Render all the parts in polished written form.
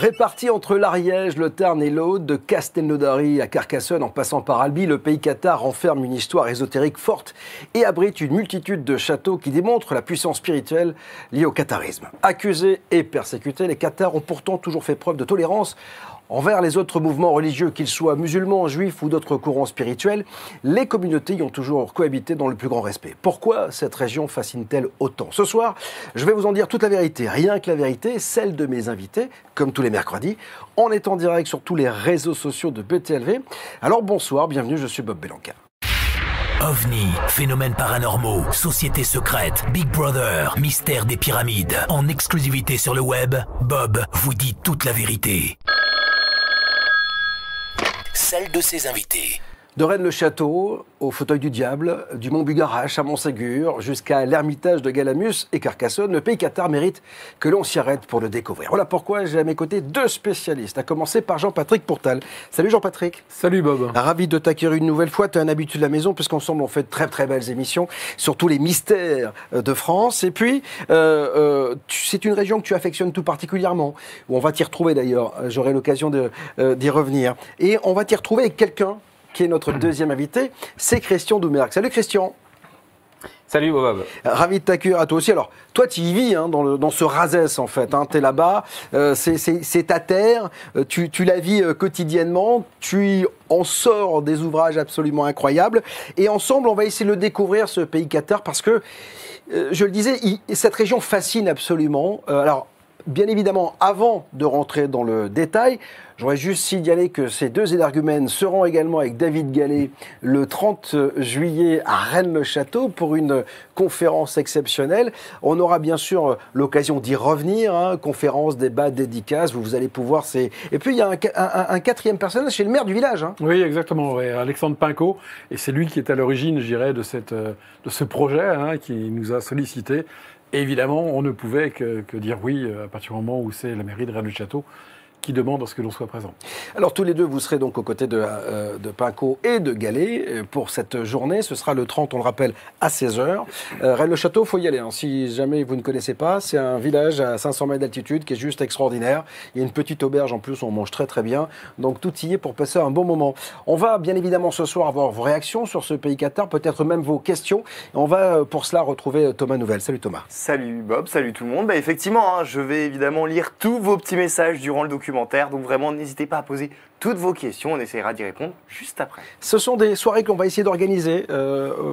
Répartis entre l'Ariège, le Tarn et l'Aude, de Castelnaudary à Carcassonne en passant par Albi, le pays cathare renferme une histoire ésotérique forte et abrite une multitude de châteaux qui démontrent la puissance spirituelle liée au catharisme. Accusés et persécutés, les Cathars ont pourtant toujours fait preuve de tolérance envers les autres mouvements religieux, qu'ils soient musulmans, juifs ou d'autres courants spirituels. Les communautés y ont toujours cohabité dans le plus grand respect. Pourquoi cette région fascine-t-elle autant? Ce soir, je vais vous en dire toute la vérité, rien que la vérité, celle de mes invités, comme tous les mercredis. On est en direct sur tous les réseaux sociaux de BTLV. Alors bonsoir, bienvenue, je suis Bob Belanca. OVNI, phénomènes paranormaux, sociétés secrètes, Big Brother, mystère des pyramides. En exclusivité sur le web, Bob vous dit toute la vérité. Celle de ses invités. De Rennes-le-Château, au fauteuil du diable, du Mont Bugarache à Montségur, jusqu'à l'ermitage de Galamus et Carcassonne, le pays cathare mérite que l'on s'y arrête pour le découvrir. Voilà pourquoi j'ai à mes côtés deux spécialistes, à commencer par Jean-Patrick Pourtal. Salut Jean-Patrick. Salut Bob. Ravi de t'accueillir une nouvelle fois, tu es un habitué de la maison, puisqu'ensemble on fait de très très belles émissions sur tous les mystères de France. Et puis, c'est une région que tu affectionnes tout particulièrement, où on va t'y retrouver d'ailleurs, j'aurai l'occasion d'y revenir. Et on va t'y retrouver avec quelqu'un qui est notre deuxième invité, c'est Christian Doumergue. Salut Christian. Salut Bob. Ravi de t'accueillir à toi aussi. Alors, toi, tu y vis dans ce Razès, en fait. Tu es là-bas, c'est ta terre, tu la vis quotidiennement, tu en sors des ouvrages absolument incroyables. Et ensemble, on va essayer de le découvrir, ce pays cathare, parce que, je le disais, cette région fascine absolument. Alors, bien évidemment, avant de rentrer dans le détail, j'aurais juste signalé que ces deux énergumènes seront également avec David Gallet le 30 juillet à Rennes-le-Château pour une conférence exceptionnelle. On aura bien sûr l'occasion d'y revenir, hein, conférence, débat, dédicace, vous allez pouvoir... Et puis il y a un quatrième personnage, c'est le maire du village. Hein. Oui, exactement, ouais, Alexandre Pinco, et c'est lui qui est à l'origine, je dirais, de ce projet, hein, qui nous a sollicité. Et évidemment, on ne pouvait que dire oui à partir du moment où c'est la mairie de Rennes-le-Château qui demande à ce que l'on soit présent. Alors tous les deux, vous serez donc aux côtés de Pinco et de Gallet pour cette journée. Ce sera le 30, on le rappelle, à 16h. Rennes-le-Château, il faut y aller. Hein. Si jamais vous ne connaissez pas, c'est un village à 500 mètres d'altitude qui est juste extraordinaire. Il y a une petite auberge en plus, on mange très très bien. Donc tout y est pour passer un bon moment. On va bien évidemment ce soir avoir vos réactions sur ce pays cathare, peut-être même vos questions. Et on va pour cela retrouver Thomas Nouvel. Salut Thomas. Salut Bob, salut tout le monde. Bah, effectivement, hein, je vais évidemment lire tous vos petits messages durant le documentaire. Donc vraiment, n'hésitez pas à poser toutes vos questions. On essaiera d'y répondre juste après. Ce sont des soirées qu'on va essayer d'organiser,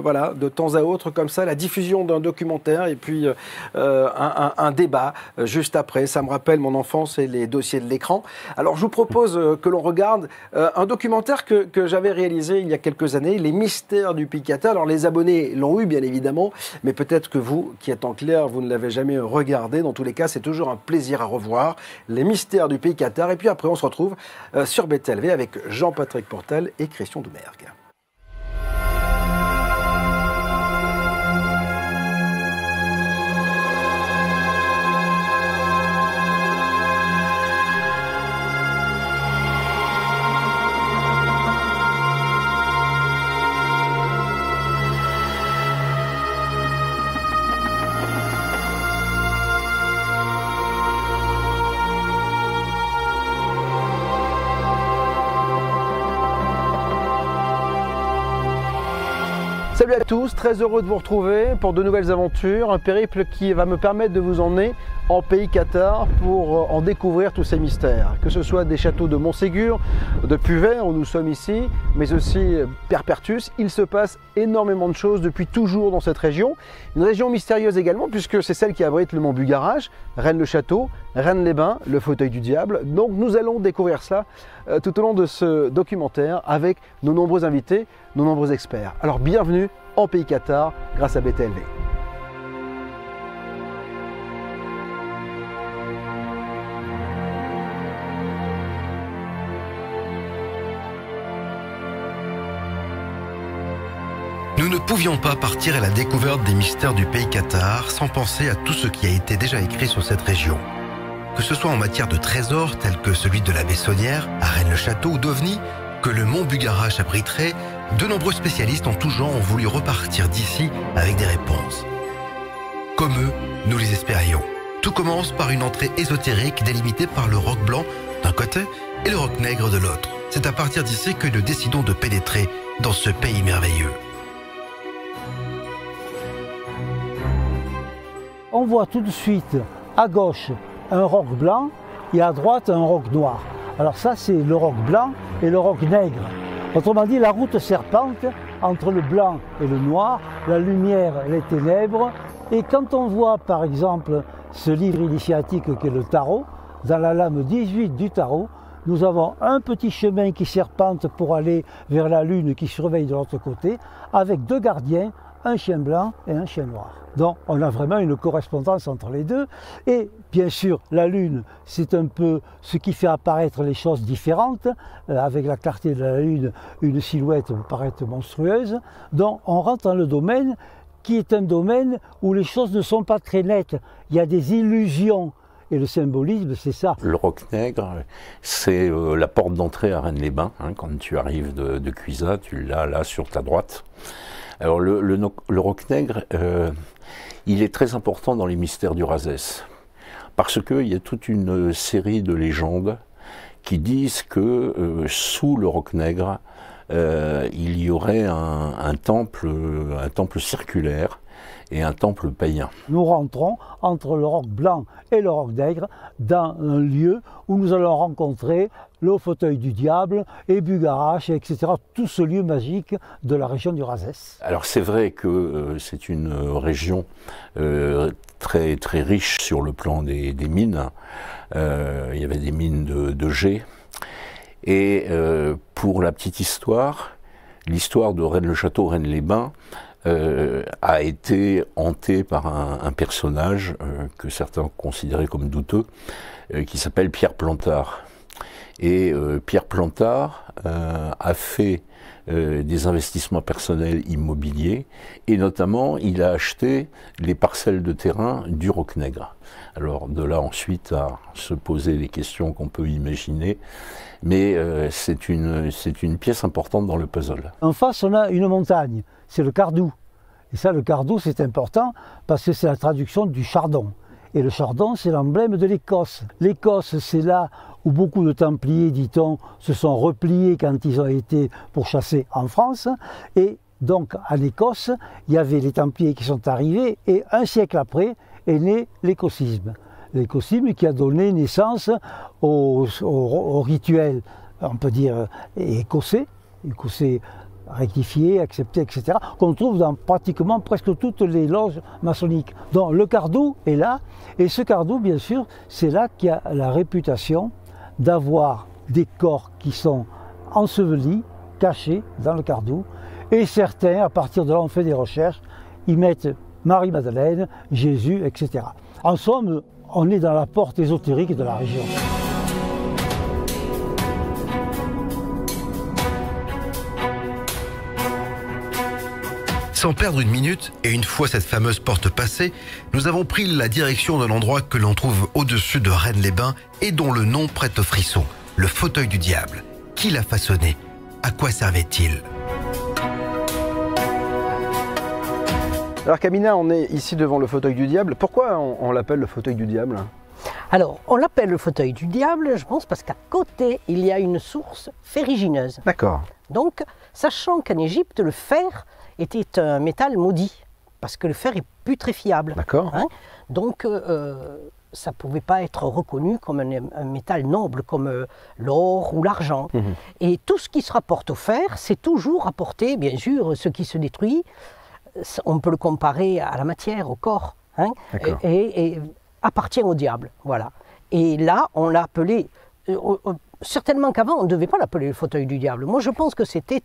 voilà, de temps à autre, comme ça, la diffusion d'un documentaire et puis un débat juste après. Ça me rappelle mon enfance et les dossiers de l'écran. Alors, je vous propose que l'on regarde un documentaire que j'avais réalisé il y a quelques années, Les mystères du pays cathare. Alors, les abonnés l'ont eu, bien évidemment, mais peut-être que vous, qui êtes en clair, vous ne l'avez jamais regardé. Dans tous les cas, c'est toujours un plaisir à revoir. Les mystères du pays cathare. Et puis après, on se retrouve sur BTLV avec Jean-Patrick Pourtal et Christian Doumergue. Salut à tous, très heureux de vous retrouver pour de nouvelles aventures, un périple qui va me permettre de vous emmener en pays cathare pour en découvrir tous ces mystères. Que ce soit des châteaux de Montségur, de Puvet, où nous sommes ici, mais aussi Perpertus, il se passe énormément de choses depuis toujours dans cette région. Une région mystérieuse également, puisque c'est celle qui abrite le Mont Bugarache, Rennes-le-Château, Rennes-les-Bains, le fauteuil du diable. Donc nous allons découvrir ça tout au long de ce documentaire avec nos nombreux invités, nos nombreux experts. Alors bienvenue en pays cathare grâce à BTLV. Nous ne pouvions pas partir à la découverte des mystères du pays cathare sans penser à tout ce qui a été déjà écrit sur cette région. Que ce soit en matière de trésors tels que celui de la Bessonnière, à Rennes-le-Château ou d'OVNI, que le Mont Bugarache abriterait, de nombreux spécialistes en tout genre ont voulu repartir d'ici avec des réponses. Comme eux, nous les espérions. Tout commence par une entrée ésotérique délimitée par le roc blanc d'un côté et le roc nègre de l'autre. C'est à partir d'ici que nous décidons de pénétrer dans ce pays merveilleux. On voit tout de suite à gauche un roc blanc et à droite un roc noir. Alors ça c'est le roc blanc et le roc nègre. Autrement dit, la route serpente entre le blanc et le noir, la lumière et les ténèbres. Et quand on voit par exemple ce livre initiatique qu'est le tarot, dans la lame 18 du tarot, nous avons un petit chemin qui serpente pour aller vers la lune qui surveille de l'autre côté, avec deux gardiens, un chien blanc et un chien noir. Donc on a vraiment une correspondance entre les deux. Et bien sûr, la lune, c'est un peu ce qui fait apparaître les choses différentes. Avec la clarté de la lune, une silhouette peut paraître monstrueuse. Donc on rentre dans le domaine qui est un domaine où les choses ne sont pas très nettes. Il y a des illusions. Et le symbolisme, c'est ça. Le roc nègre, c'est la porte d'entrée à Rennes-les-Bains. Hein, quand tu arrives de Cuisat, tu l'as là sur ta droite. Alors le roc nègre, il est très important dans les mystères du Razès. Parce qu'il y a toute une série de légendes qui disent que sous le roc nègre, il y aurait un temple circulaire et un temple païen. Nous rentrons entre le roc blanc et le roc nègre dans un lieu où nous allons rencontrer le fauteuil du diable et Bugarache, etc. Tout ce lieu magique de la région du Razès. Alors c'est vrai que c'est une région très, très riche sur le plan des mines. Il y avait des mines de jet. Et pour la petite histoire, l'histoire de Rennes-le-Château, Rennes-les-Bains, a été hanté par un personnage que certains considéraient comme douteux, qui s'appelle Pierre Plantard. Et Pierre Plantard a fait des investissements personnels immobiliers, et notamment il a acheté les parcelles de terrain du roc nègre. Alors de là ensuite à se poser les questions qu'on peut imaginer, mais c'est une pièce importante dans le puzzle. En face on a une montagne, c'est le Cardou. Et ça, le Cardou, c'est important parce que c'est la traduction du chardon. Et le chardon, c'est l'emblème de l'Écosse. L'Écosse, c'est là où beaucoup de Templiers, dit-on, se sont repliés quand ils ont été pourchassés en France. Et donc, en Écosse, il y avait les Templiers qui sont arrivés et un siècle après est né l'écossisme. L'écossisme qui a donné naissance au rituel, on peut dire, écossais rectifié, accepté, etc., qu'on trouve dans pratiquement presque toutes les loges maçonniques. Donc le Cardou est là, et ce Cardou, bien sûr, c'est là qu'il y a la réputation d'avoir des corps qui sont ensevelis, cachés dans le Cardou, et certains, à partir de là, on fait des recherches, ils mettent Marie-Madeleine, Jésus, etc. En somme, on est dans la porte ésotérique de la région. Sans perdre une minute, et une fois cette fameuse porte passée, nous avons pris la direction d'un endroit que l'on trouve au-dessus de Rennes-les-Bains et dont le nom prête au frisson, le fauteuil du diable. Qui l'a façonné? À quoi servait-il? Alors Camina, on est ici devant le fauteuil du diable. Pourquoi on l'appelle le fauteuil du diable? Alors, on l'appelle le fauteuil du diable, je pense, parce qu'à côté, il y a une source ferrugineuse. D'accord. Donc, sachant qu'en Égypte, le fer était un métal maudit, parce que le fer est putréfiable. D'accord. Hein, donc, ça ne pouvait pas être reconnu comme un métal noble, comme l'or ou l'argent. Mmh. Et tout ce qui se rapporte au fer, c'est toujours rapporté, bien sûr, ce qui se détruit, on peut le comparer à la matière, au corps, hein, et appartient au diable. Voilà. Et là, on l'a appelé... certainement qu'avant, on ne devait pas l'appeler le fauteuil du diable. Moi, je pense que c'était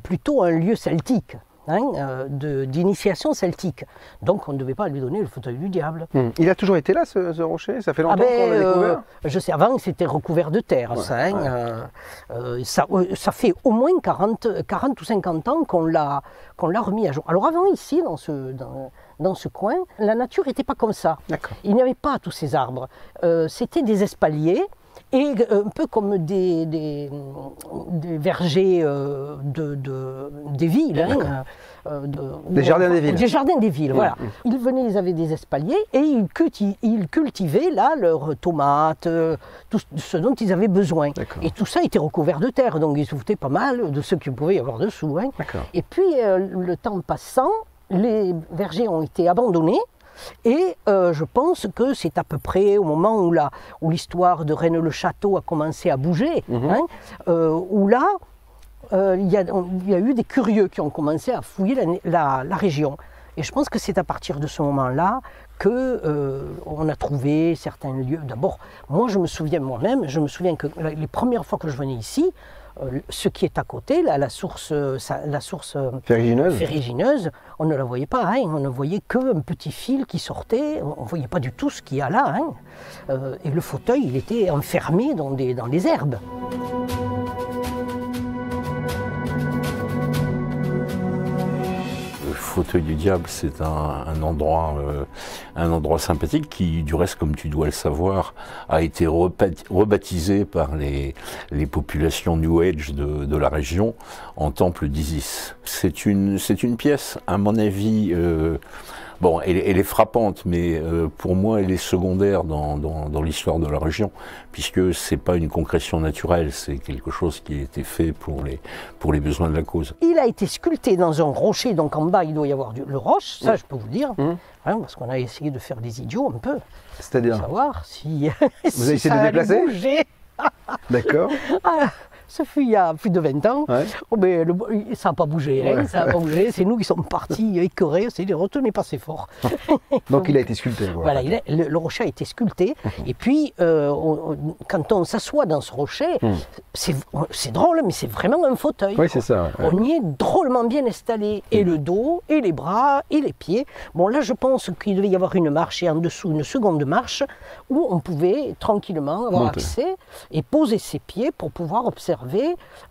plutôt un lieu celtique, hein, d'initiation celtique. Donc, on ne devait pas lui donner le fauteuil du diable. Il a toujours été là, ce rocher? Ça fait longtemps qu'on l'a découvert? Je sais, avant, c'était recouvert de terre. Ouais, ça, hein, ouais. Ça fait au moins 40 ou 50 ans qu'on l'a remis à jour. Alors avant, ici, dans ce coin, la nature n'était pas comme ça. Il n'y avait pas tous ces arbres. C'était des espaliers. et un peu comme des vergers des villes. Hein, des jardins des villes. Des jardins des villes, voilà. Ils venaient, ils avaient des espaliers et ils cultivaient là leurs tomates, tout ce dont ils avaient besoin. Et tout ça était recouvert de terre, donc ils se foutaient pas mal de ce qu'il pouvait y avoir dessous. Hein. Et puis, le temps passant, les vergers ont été abandonnés. Et je pense que c'est à peu près au moment où l'histoire de Rennes-le-Château a commencé à bouger, hein, où là, il y a eu des curieux qui ont commencé à fouiller la région. Et je pense que c'est à partir de ce moment-là qu'on a trouvé certains lieux. D'abord, moi je me souviens que les premières fois que je venais ici, ce qui est à côté, là, la source ferrugineuse, on ne la voyait pas, hein, on ne voyait qu'un petit fil qui sortait, on ne voyait pas du tout ce qu'il y a là. Hein, et le fauteuil, il était enfermé dans des herbes. Le fauteuil du diable, c'est un endroit sympathique qui, du reste, comme tu dois le savoir, a été rebaptisé par les populations New Age de la région en temple d'Isis. C'est une pièce, à mon avis, bon, elle est frappante, mais pour moi, elle est secondaire dans l'histoire de la région, puisque c'est pas une concrétion naturelle, c'est quelque chose qui a été fait pour les besoins de la cause. Il a été sculpté dans un rocher, donc en bas, il doit y avoir le roche, ça je peux vous dire, hein, parce qu'on a essayé de faire des idiots un peu. C'est-à-dire savoir si vous avez essayé de déplacer. D'accord. Ça fut il y a plus de 20 ans. Ouais. Oh, mais ça n'a pas bougé. Hein, ça n'a pas bougé. C'est nous qui sommes partis écœurés. On s'est dit, retenez pas assez fort. Donc il a été sculpté. Voilà, le rocher a été sculpté. Et puis, quand on s'assoit dans ce rocher, c'est drôle, mais c'est vraiment un fauteuil. Oui, c'est ça. Ouais. On y est drôlement bien installé. Et le dos, et les bras, et les pieds. Bon, là, je pense qu'il devait y avoir une marche et en dessous une seconde marche où on pouvait tranquillement avoir accès et poser ses pieds pour pouvoir observer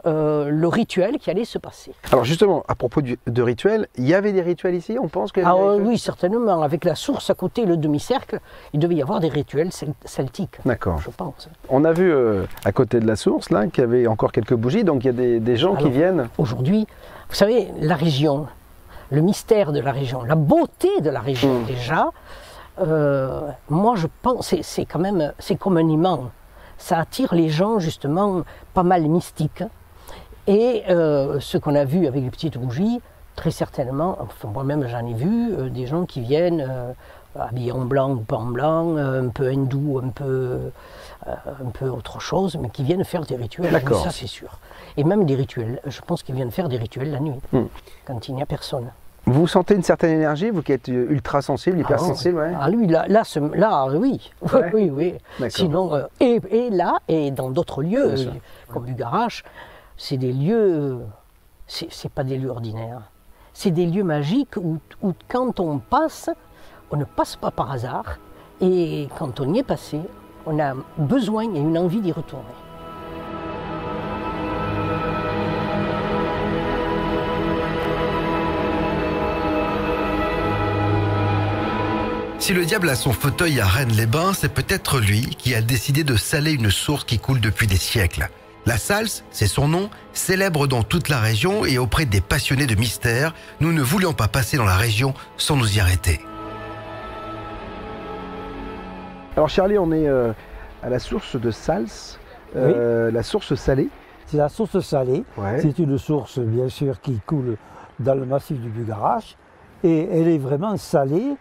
le rituel qui allait se passer. Alors justement, à propos de rituels, il y avait des rituels ici, on pense que oui, certainement. Avec la source à côté, le demi-cercle, il devait y avoir des rituels celtiques. D'accord. Je pense. On a vu à côté de la source, là, qu'il y avait encore quelques bougies, donc il y a des gens qui viennent. Aujourd'hui, vous savez, la région, le mystère de la région, la beauté de la région déjà, moi je pense, c'est comme un imant. Ça attire les gens justement pas mal mystiques. Et ce qu'on a vu avec les petites bougies, très certainement, enfin, moi-même j'en ai vu, des gens qui viennent habillés en blanc ou pas en blanc, un peu hindou, un peu autre chose, mais qui viennent faire des rituels. D'accord. Ça c'est sûr. Et même des rituels, je pense qu'ils viennent faire des rituels la nuit, quand il n'y a personne. Vous sentez une certaine énergie, vous qui êtes ultra sensible, hyper sensible, ouais. Ah lui, là, oui. Ouais. Oui. Sinon, et là, et dans d'autres lieux, comme Bugarache, c'est des lieux, c'est pas des lieux ordinaires. C'est des lieux magiques où quand on passe, on ne passe pas par hasard, et quand on y est passé, on a besoin et une envie d'y retourner. Si le diable a son fauteuil à Rennes-les-Bains, c'est peut-être lui qui a décidé de saler une source qui coule depuis des siècles. La Salse, c'est son nom, célèbre dans toute la région et auprès des passionnés de mystère, nous ne voulions pas passer dans la région sans nous y arrêter. Alors Charlie, on est à la source de Salse, la source salée. C'est la source salée, c'est une source bien sûr qui coule dans le massif du Bugarache et elle est vraiment salée.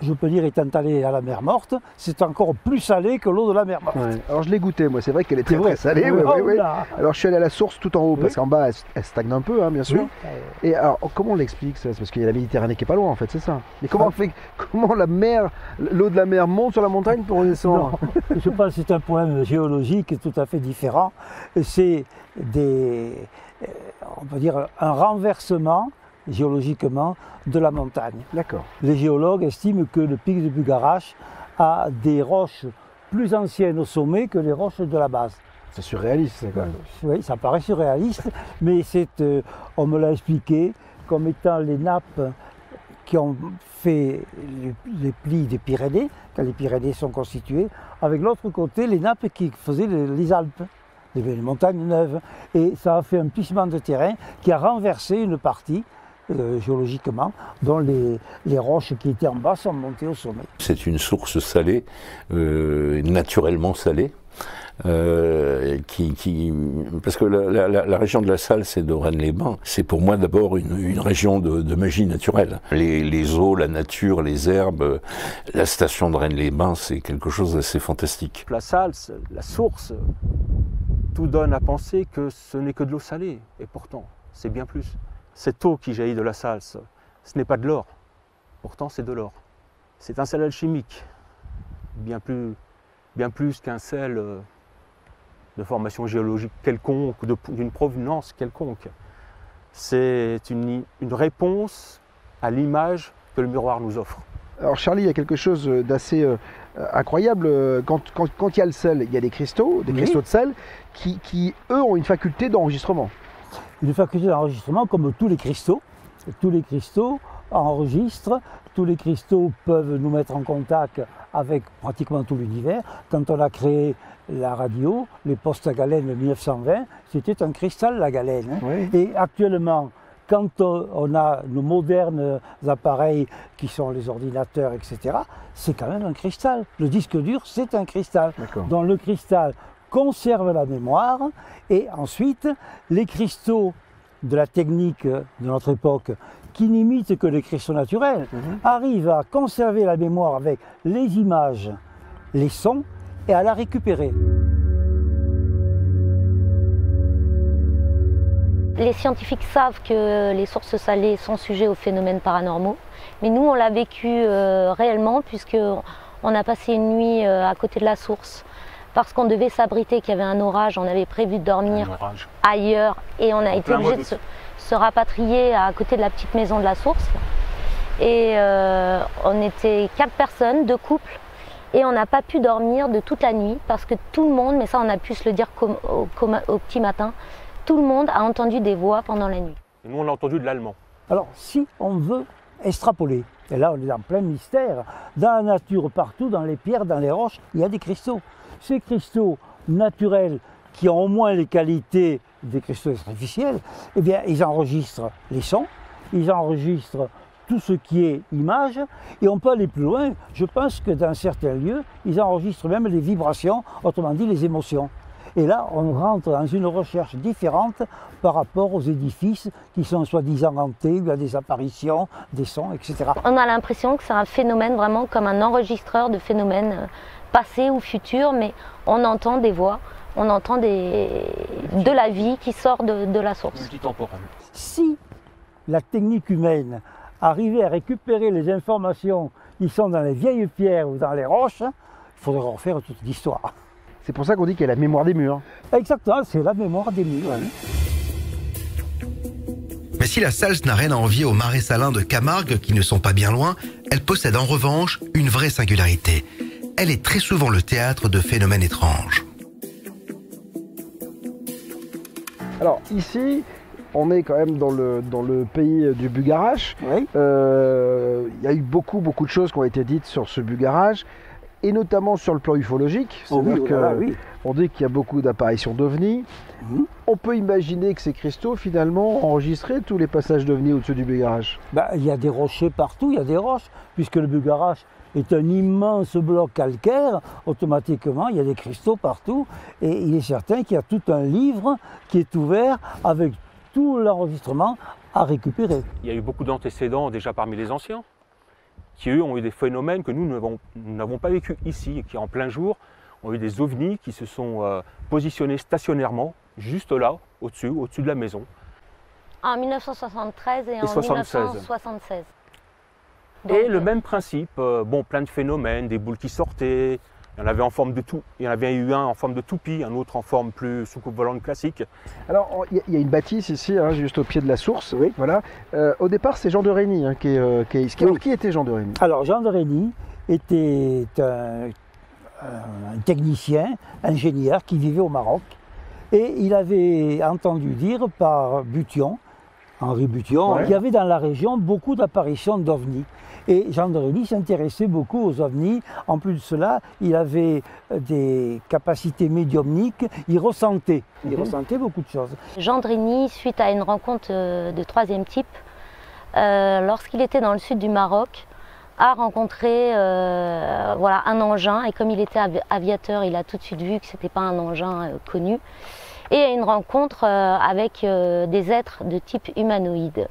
Je peux dire, étant allé à la mer Morte, c'est encore plus salé que l'eau de la mer Morte. Ouais. Alors je l'ai goûté, moi, c'est vrai qu'elle est très salée. Oui. Alors je suis allé à la source tout en haut, parce qu'en bas, elle stagne un peu, hein, bien sûr. Oui. Et alors, comment on l'explique ça? C'est parce qu'il y a la Méditerranée qui est pas loin, en fait, c'est ça. Mais comment on fait, comment l'eau de la mer monte sur la montagne pour redescendre? Je pense que c'est un problème géologique tout à fait différent. C'est on peut dire, un renversement géologiquement de la montagne. D'accord. Les géologues estiment que le pic de Bugarache a des roches plus anciennes au sommet que les roches de la base. C'est surréaliste, ça, quand même. Oui, ça paraît surréaliste, mais on me l'a expliqué comme étant les nappes qui ont fait les plis des Pyrénées, quand les Pyrénées sont constituées, avec l'autre côté les nappes qui faisaient les Alpes, les montagnes neuves. Et ça a fait un plissement de terrain qui a renversé une partie, géologiquement, dont les roches qui étaient en bas sont montées au sommet. C'est une source salée, naturellement salée. Parce que la région de la Salle, c'est de Rennes-les-Bains. C'est pour moi d'abord une région de magie naturelle. Les eaux, la nature, les herbes, la station de Rennes-les-Bains, c'est quelque chose d'assez fantastique. La Salle, la source, tout donne à penser que ce n'est que de l'eau salée. Et pourtant, c'est bien plus. Cette eau qui jaillit de la Salle, ce n'est pas de l'or. Pourtant, c'est de l'or. C'est un sel alchimique, bien plus qu'un sel de formation géologique quelconque, d'une provenance quelconque. C'est une réponse à l'image que le miroir nous offre. Alors Charlie, il y a quelque chose d'assez incroyable. Quand il y a le sel, il y a des cristaux de sel, qui eux ont une faculté d'enregistrement. Une faculté d'enregistrement comme tous les cristaux. Tous les cristaux enregistrent, tous les cristaux peuvent nous mettre en contact avec pratiquement tout l'univers. Quand on a créé la radio, les postes à galène de 1920, c'était un cristal, la galène. Oui. Et actuellement, quand on a nos modernes appareils qui sont les ordinateurs, etc., c'est quand même un cristal. Le disque dur, c'est un cristal. Donc le cristal conserve la mémoire et ensuite, les cristaux de la technique de notre époque, qui n'imitent que les cristaux naturels, arrivent à conserver la mémoire avec les images, les sons, et à la récupérer. Les scientifiques savent que les sources salées sont sujets aux phénomènes paranormaux, mais nous on l'a vécu réellement puisqu'on a passé une nuit à côté de la source parce qu'on devait s'abriter, qu'il y avait un orage, on avait prévu de dormir ailleurs et on a été obligé de se rapatrier à côté de la petite maison de la source. Et on était 4 personnes, 2 couples, et on n'a pas pu dormir de toute la nuit parce que tout le monde, mais ça on a pu se le dire au petit matin, tout le monde a entendu des voix pendant la nuit. Et nous on a entendu de l'allemand. Alors si on veut extrapoler, et là on est en plein mystère, dans la nature partout, dans les pierres, dans les roches, il y a des cristaux. Ces cristaux naturels qui ont au moins les qualités des cristaux artificiels, eh bien ils enregistrent les sons, ils enregistrent tout ce qui est image, et on peut aller plus loin. Je pense que dans certains lieux, ils enregistrent même les vibrations, autrement dit les émotions. Et là, on rentre dans une recherche différente par rapport aux édifices qui sont soi-disant hantés, où il y a des apparitions, des sons, etc. On a l'impression que c'est un phénomène vraiment comme un enregistreur de phénomènes passés ou futurs, mais on entend des voix, on entend de la vie qui sort de la source. Multitemporel. Si la technique humaine arrivait à récupérer les informations qui sont dans les vieilles pierres ou dans les roches, il faudrait refaire toute l'histoire. C'est pour ça qu'on dit qu'il y a la mémoire des murs. Exactement, c'est la mémoire des murs. Mais si la Salle n'a rien à envier aux marais salins de Camargue, qui ne sont pas bien loin, elle possède en revanche une vraie singularité. Elle est très souvent le théâtre de phénomènes étranges. Alors ici, on est quand même dans le pays du Bugarach. Oui. Il y a eu beaucoup de choses qui ont été dites sur ce Bugarach, et notamment sur le plan ufologique. C'est-à-dire on dit qu'il y a beaucoup d'apparitions d'ovnis. On peut imaginer que ces cristaux, finalement, ont enregistré tous les passages d'ovnis au-dessus du Bugarach. Il y a des rochers partout, il y a des roches, puisque le Bugarach est un immense bloc calcaire, automatiquement il y a des cristaux partout, et il est certain qu'il y a tout un livre qui est ouvert avec tout l'enregistrement à récupérer. Il y a eu beaucoup d'antécédents déjà parmi les anciens, qui eux ont eu des phénomènes que nous n'avons pas vécu ici, et qui en plein jour ont eu des ovnis qui se sont positionnés stationnairement, juste là, au-dessus de la maison. En 1973 et en 1976. Donc, et le même principe, plein de phénomènes, des boules qui sortaient, il y en avait en forme de tout, il y en avait eu un en forme de toupie, un autre en forme plus soucoupe volante classique. Alors il y a une bâtisse ici, juste au pied de la sourse. Oui. Voilà. Au départ, c'est Jean de Régny qui est ici. Alors, qui était Jean de Régny? Alors Jean de Régny était un technicien, ingénieur qui vivait au Maroc, et il avait entendu dire par Bution, Henri Bution, Ouais. il y avait dans la région beaucoup d'apparitions d'ovnis. Et Jean de Reny s'intéressait beaucoup aux ovnis. En plus de cela, il avait des capacités médiumniques, il ressentait beaucoup de choses. Jean de Reny, suite à une rencontre de troisième type, lorsqu'il était dans le sud du Maroc, a rencontré voilà, un engin, et comme il était aviateur, il a tout de suite vu que ce n'était pas un engin connu, et a une rencontre avec des êtres de type humanoïde.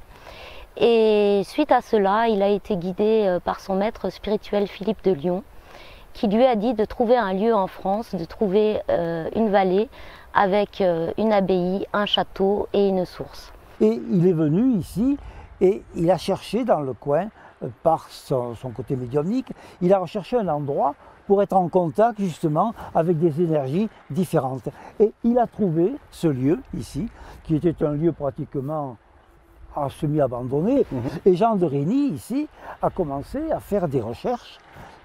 Et suite à cela, il a été guidé par son maître spirituel Philippe de Lyon, qui lui a dit de trouver un lieu en France, de trouver une vallée avec une abbaye, un château et une source. Et il est venu ici et il a cherché dans le coin, par son côté médiumnique, il a recherché un endroit pour être en contact justement avec des énergies différentes. Et il a trouvé ce lieu ici, qui était un lieu pratiquement semi-abandonné. Et Jean de Reny ici a commencé à faire des recherches.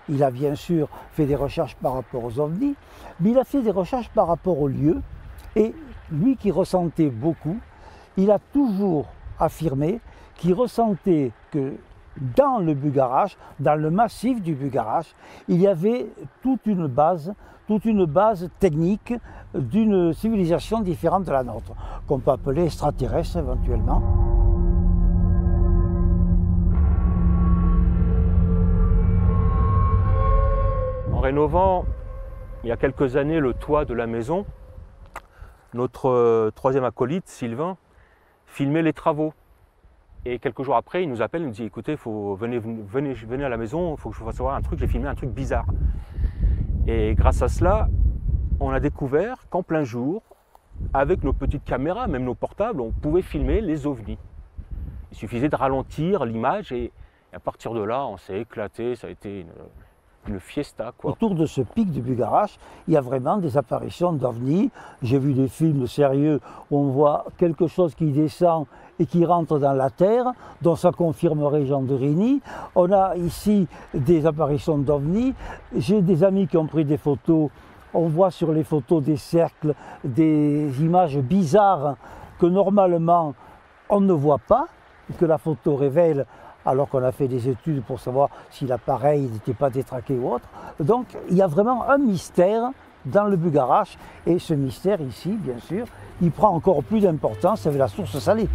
Il a bien sûr fait des recherches par rapport aux ovnis, mais il a fait des recherches par rapport au lieu. Et lui qui ressentait beaucoup, il a toujours affirmé qu'il ressentait que dans le Bugarache, dans le massif du Bugarache, il y avait toute une base technique d'une civilisation différente de la nôtre, qu'on peut appeler extraterrestre éventuellement. En rénovant, il y a quelques années, le toit de la maison, notre troisième acolyte, Sylvain, filmait les travaux. Et quelques jours après, il nous appelle, il nous dit « Écoutez, venez à la maison, il faut que je vous fasse voir un truc, j'ai filmé un truc bizarre. » Et grâce à cela, on a découvert qu'en plein jour, avec nos petites caméras, même nos portables, on pouvait filmer les ovnis. Il suffisait de ralentir l'image et à partir de là, on s'est éclaté, ça a été une fiesta, quoi. Autour de ce pic du Bugarache, il y a vraiment des apparitions d'ovnis. J'ai vu des films sérieux où on voit quelque chose qui descend et qui rentre dans la terre, donc ça confirmerait Jean de Reny. On a ici des apparitions d'ovnis. J'ai des amis qui ont pris des photos. On voit sur les photos des cercles, des images bizarres que normalement on ne voit pas, que la photo révèle alors qu'on a fait des études pour savoir si l'appareil n'était pas détraqué ou autre. Donc il y a vraiment un mystère dans le Bugarache, et ce mystère ici, bien sûr, il prend encore plus d'importance avec la source salée.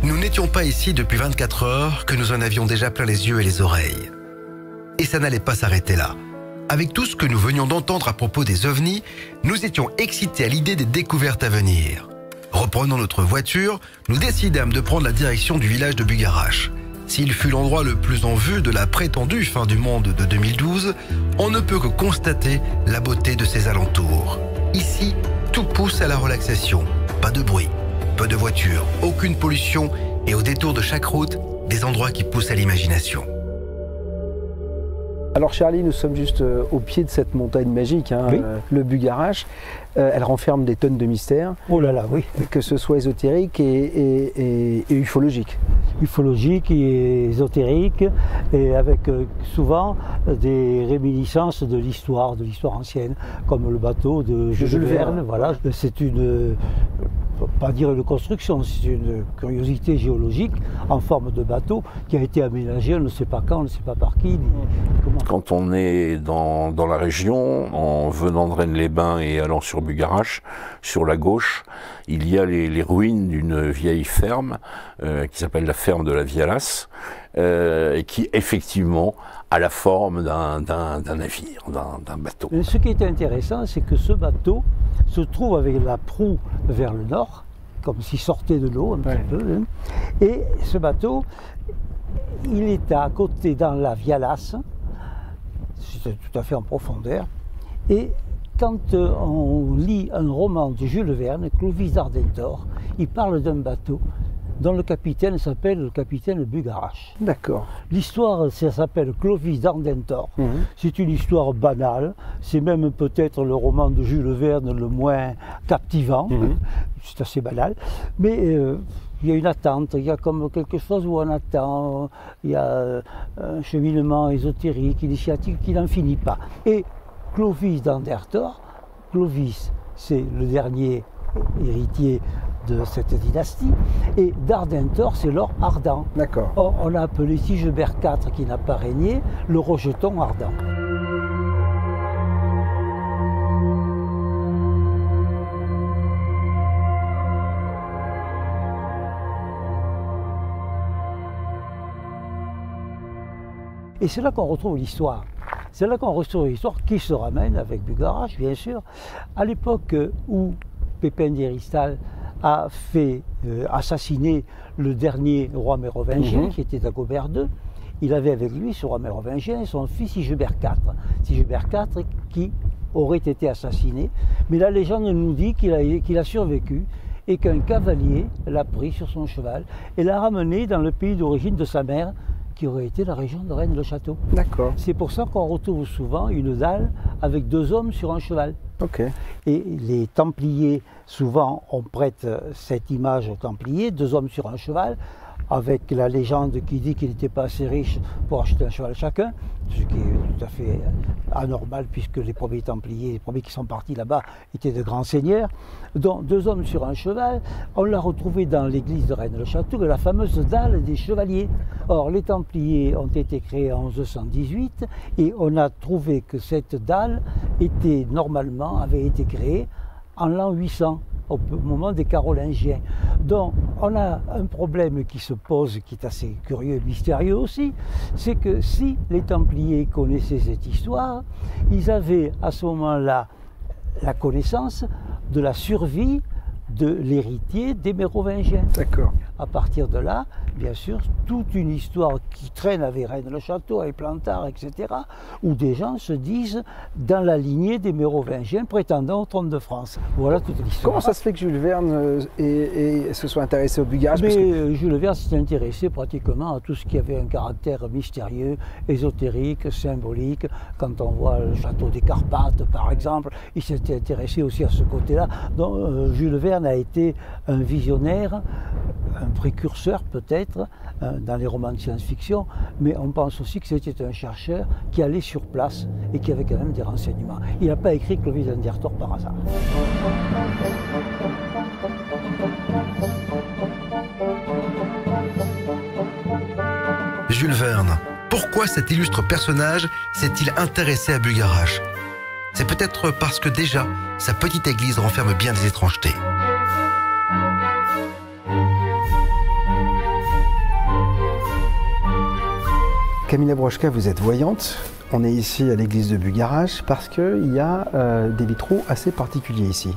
Nous n'étions pas ici depuis 24 heures que nous en avions déjà plein les yeux et les oreilles. Et ça n'allait pas s'arrêter là. Avec tout ce que nous venions d'entendre à propos des ovnis, nous étions excités à l'idée des découvertes à venir. Reprenant notre voiture, nous décidâmes de prendre la direction du village de Bugarache. S'il fut l'endroit le plus en vue de la prétendue fin du monde de 2012, on ne peut que constater la beauté de ses alentours. Ici, tout pousse à la relaxation. Pas de bruit, peu de voitures, aucune pollution et au détour de chaque route, des endroits qui poussent à l'imagination. Alors Charlie, nous sommes juste au pied de cette montagne magique, hein, Oui. Le Bugarache. Elle renferme des tonnes de mystères, Oh là là, oui. que ce soit ésotérique et ufologique. Ufologique et ésotérique, et avec souvent des réminiscences de l'histoire ancienne, comme le bateau de Jules Verne. Voilà. C'est une, pas dire une construction, c'est une curiosité géologique en forme de bateau qui a été aménagé, on ne sait pas quand, on ne sait pas par qui, ni comment. Quand on est dans la région, en venant de Rennes-les-Bains et allant sur Bugarache, sur la gauche, il y a les ruines d'une vieille ferme qui s'appelle la ferme de la Vialas, et qui effectivement a la forme d'un navire, d'un bateau. Et ce qui est intéressant, c'est que ce bateau se trouve avec la proue vers le nord, comme s'il sortait de l'eau un petit peu. Hein. Et ce bateau, il est à côté dans la Vialas, c'est tout à fait en profondeur. Et quand on lit un roman de Jules Verne, Clovis d'Ardentor, il parle d'un bateau dont le capitaine s'appelle le capitaine Bugarache. D'accord. L'histoire, ça s'appelle Clovis d'Ardentor. C'est une histoire banale, c'est même peut-être le roman de Jules Verne le moins captivant, c'est assez banal, mais il y a une attente, il y a comme quelque chose où on attend, il y a un cheminement ésotérique, initiatique qui n'en finit pas. Et Clovis d'Andertor. Clovis, c'est le dernier héritier de cette dynastie, et d'Ardentor, c'est l'or ardent. D'accord. Or, on a appelé Sigebert IV, qui n'a pas régné, le rejeton ardent. Et c'est là qu'on retrouve l'histoire. C'est là qu'on retrouve l'histoire qui se ramène avec Bucharest, bien sûr. À l'époque où Pépin d'Héristal a fait assassiner le dernier roi mérovingien, qui était Dagobert II, il avait avec lui, ce roi mérovingien, son fils Sigebert IV. Sigebert IV qui aurait été assassiné, mais la légende nous dit qu'il a survécu et qu'un cavalier l'a pris sur son cheval et l'a ramené dans le pays d'origine de sa mère, qui aurait été la région de Rennes-le-Château. D'accord. C'est pour ça qu'on retrouve souvent une dalle avec 2 hommes sur un cheval. Ok. Et les Templiers, souvent, on prête cette image aux Templiers, 2 hommes sur un cheval, avec la légende qui dit qu'il n'était pas assez riche pour acheter un cheval chacun, ce qui est tout à fait anormal puisque les premiers Templiers, les premiers qui sont partis là-bas étaient de grands seigneurs. Donc 2 hommes sur un cheval, on l'a retrouvé dans l'église de Rennes-le-Château, la fameuse dalle des chevaliers. Or les Templiers ont été créés en 1118 et on a trouvé que cette dalle avait été créée en l'an 800. Au moment des Carolingiens. Donc, on a un problème qui se pose, qui est assez curieux et mystérieux aussi, c'est que si les Templiers connaissaient cette histoire, ils avaient à ce moment-là la connaissance de la survie de l'héritier des Mérovingiens. D'accord. À partir de là, bien sûr, toute une histoire qui traîne avec Rennes-le-Château, avec Plantard, etc., où des gens se disent dans la lignée des Mérovingiens prétendant au trône de France. Voilà toute l'histoire. Comment ça se fait que Jules Verne se soit intéressé au Bucharest? Jules Verne s'est intéressé pratiquement à tout ce qui avait un caractère mystérieux, ésotérique, symbolique. Quand on voit le château des Carpates, par exemple, il s'était intéressé aussi à ce côté-là. Donc Jules Verne a été un visionnaire, un précurseur peut-être dans les romans de science-fiction, mais on pense aussi que c'était un chercheur qui allait sur place et qui avait quand même des renseignements. Il n'a pas écrit Clovis d'Andertor par hasard. Jules Verne, pourquoi cet illustre personnage s'est-il intéressé à Bucharest? C'est peut-être parce que déjà, sa petite église renferme bien des étrangetés. Kamila Brochka, vous êtes voyante. On est ici à l'église de Bucharest parce qu'il y a des vitraux assez particuliers ici.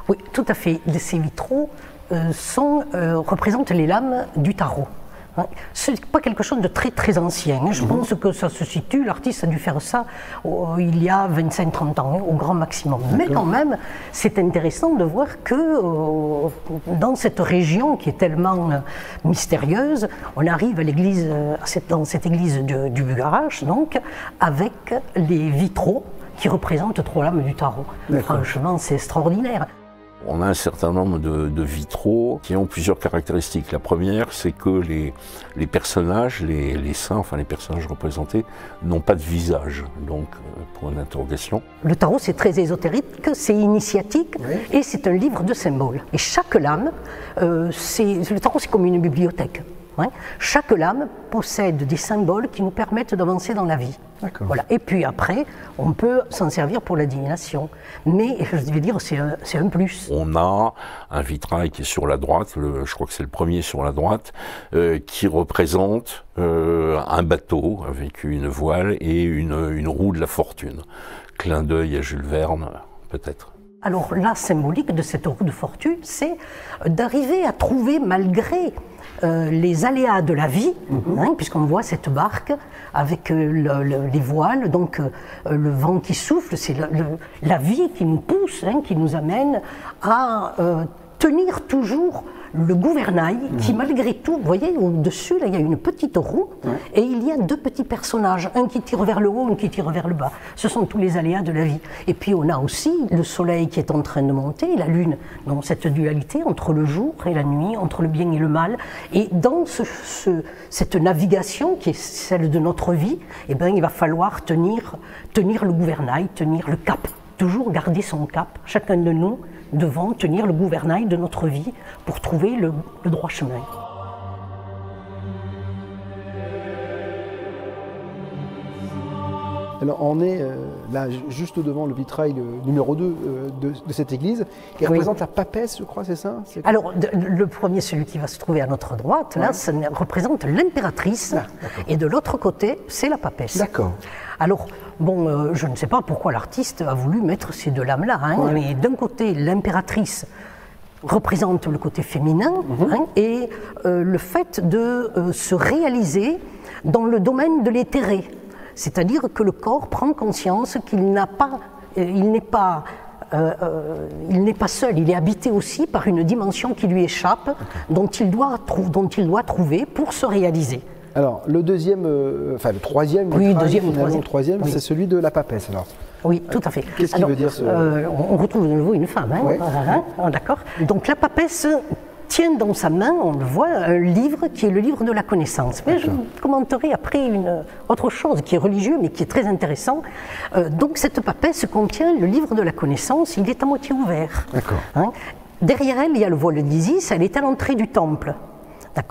Oui, tout à fait. Ces vitraux représentent les lames du tarot. Ce n'est pas quelque chose de très très ancien. Je pense que ça se situe, l'artiste a dû faire ça il y a 25-30 ans, au grand maximum. Mais quand même, c'est intéressant de voir que dans cette région qui est tellement mystérieuse, on arrive à l'église, dans cette église du Bucharest, donc, avec les vitraux qui représentent 3 lames du tarot. Franchement, c'est extraordinaire. On a un certain nombre de vitraux qui ont plusieurs caractéristiques. La première, c'est que les personnages, les saints, enfin les personnages représentés, n'ont pas de visage. Donc, pour une interrogation. Le tarot, c'est très ésotérique, c'est initiatique et c'est un livre de symboles. Et chaque lame, le tarot, c'est comme une bibliothèque. Chaque lame possède des symboles qui nous permettent d'avancer dans la vie. Voilà. Et puis après, on peut s'en servir pour la divination. Mais je vais dire, c'est un plus. On a un vitrail qui est sur la droite, je crois que c'est le premier sur la droite, qui représente un bateau avec une voile et une roue de la fortune. Clin d'œil à Jules Verne, peut-être. Alors la symbolique de cette roue de fortune, c'est d'arriver à trouver, malgré les aléas de la vie, puisqu'on voit cette barque avec les voiles, donc le vent qui souffle, c'est la vie qui nous pousse, qui nous amène à tenir toujours le gouvernail qui, malgré tout, vous voyez, au-dessus, là, il y a une petite roue et il y a deux petits personnages, un qui tire vers le haut, un qui tire vers le bas. Ce sont tous les aléas de la vie. Et puis, on a aussi le soleil qui est en train de monter, la lune, dans cette dualité entre le jour et la nuit, entre le bien et le mal. Et dans cette navigation qui est celle de notre vie, eh ben, il va falloir tenir le gouvernail, tenir le cap. Toujours garder son cap, chacun de nous devant tenir le gouvernail de notre vie pour trouver le droit chemin. Alors on est là juste devant le vitrail numéro 2 de cette église qui représente la papesse, je crois, c'est ça? Alors le premier, celui qui va se trouver à notre droite, là, ça représente l'impératrice et de l'autre côté, c'est la papesse. D'accord. Alors, bon, je ne sais pas pourquoi l'artiste a voulu mettre ces deux lames-là, hein, mais d'un côté, l'impératrice représente le côté féminin et le fait de se réaliser dans le domaine de l'éthéré. C'est-à-dire que le corps prend conscience qu'il n'est pas seul, il est habité aussi par une dimension qui lui échappe, dont il doit trouver pour se réaliser. Alors, le deuxième, enfin le troisième, troisième, c'est celui de la papesse, alors. Oui, tout à fait. Qu'est-ce qu'il veut dire ce... On retrouve de nouveau une femme, hein, d'accord. Donc la papesse tient dans sa main, on le voit, un livre qui est le livre de la connaissance. Mais je commenterai après autre chose qui est religieux, mais qui est très intéressant. Donc cette papesse contient le livre de la connaissance, il est à moitié ouvert. D'accord. Hein. Derrière elle, il y a le voile d'Isis, elle est à l'entrée du temple.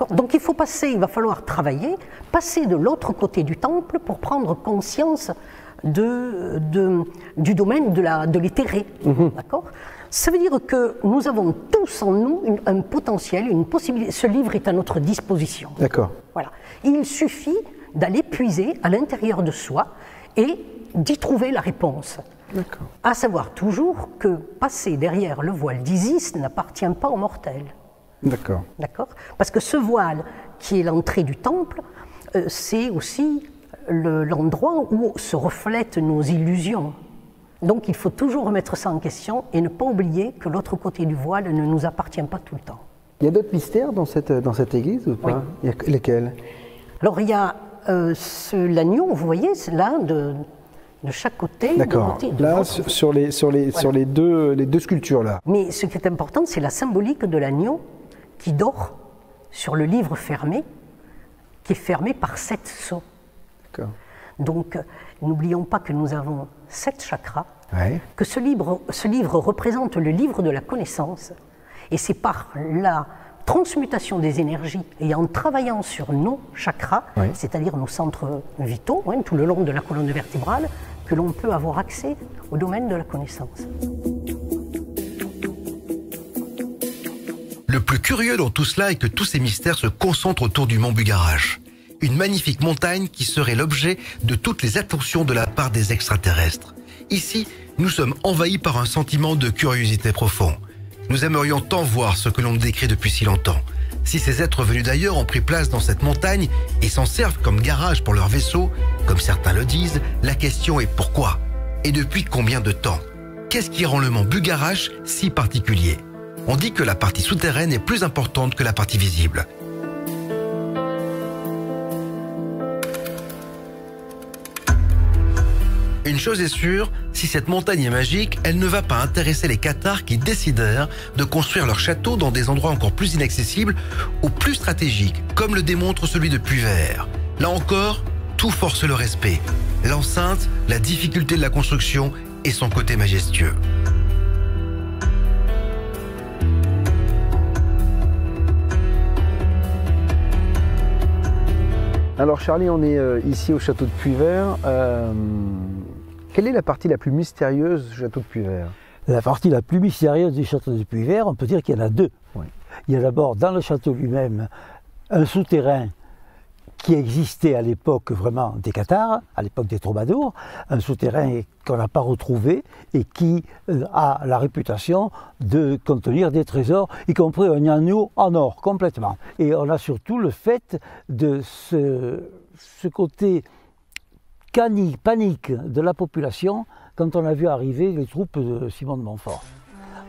Donc il va falloir travailler, passer de l'autre côté du temple pour prendre conscience du domaine de l'éthéré. D'accord. Ça veut dire que nous avons tous en nous un potentiel, une possibilité. Ce livre est à notre disposition. D'accord. Voilà. Il suffit d'aller puiser à l'intérieur de soi et d'y trouver la réponse. D'accord. À savoir toujours que passer derrière le voile d'Isis n'appartient pas aux mortels. D'accord. D'accord. Parce que ce voile qui est l'entrée du temple, c'est aussi l'endroit où se reflètent nos illusions. Donc il faut toujours remettre ça en question et ne pas oublier que l'autre côté du voile ne nous appartient pas tout le temps. Il y a d'autres mystères dans cette église ou pas? Oui. Il y a lesquels? Alors il y a l'agneau, vous voyez, là, de chaque côté. D'accord. Là, sur les deux sculptures là. Mais ce qui est important, c'est la symbolique de l'agneau qui dort sur le livre fermé, qui est fermé par 7 sceaux. D'accord. Donc, n'oublions pas que nous avons 7 chakras, ouais. Que ce livre représente le livre de la connaissance, et c'est par la transmutation des énergies et en travaillant sur nos chakras, ouais. C'est-à-dire nos centres vitaux, hein, tout le long de la colonne vertébrale, que l'on peut avoir accès au domaine de la connaissance. Le plus curieux dans tout cela est que tous ces mystères se concentrent autour du mont Bugarache. Une magnifique montagne qui serait l'objet de toutes les attentions de la part des extraterrestres. Ici, nous sommes envahis par un sentiment de curiosité profond. Nous aimerions tant voir ce que l'on décrit depuis si longtemps. Si ces êtres venus d'ailleurs ont pris place dans cette montagne et s'en servent comme garage pour leur vaisseau, comme certains le disent, la question est pourquoi? Et depuis combien de temps? Qu'est-ce qui rend le mont Bugarache si particulier? On dit que la partie souterraine est plus importante que la partie visible. Une chose est sûre, si cette montagne est magique, elle ne va pas intéresser les cathares qui décidèrent de construire leur château dans des endroits encore plus inaccessibles ou plus stratégiques, comme le démontre celui de Puyvert. Là encore, tout force le respect. L'enceinte, la difficulté de la construction et son côté majestueux. Alors Charlie, on est ici au château de Puyvert. Quelle est la partie la plus mystérieuse du château de Puyvert? La partie la plus mystérieuse du château de Puyvert, on peut dire qu'il y en a deux. Oui. Il y a d'abord dans le château lui-même un souterrain qui existait à l'époque vraiment des cathares, à l'époque des troubadours, un souterrain qu'on n'a pas retrouvé et qui a la réputation de contenir des trésors, y compris un agneau en or, complètement. Et on a surtout le fait de ce côté panique de la population quand on a vu arriver les troupes de Simon de Montfort.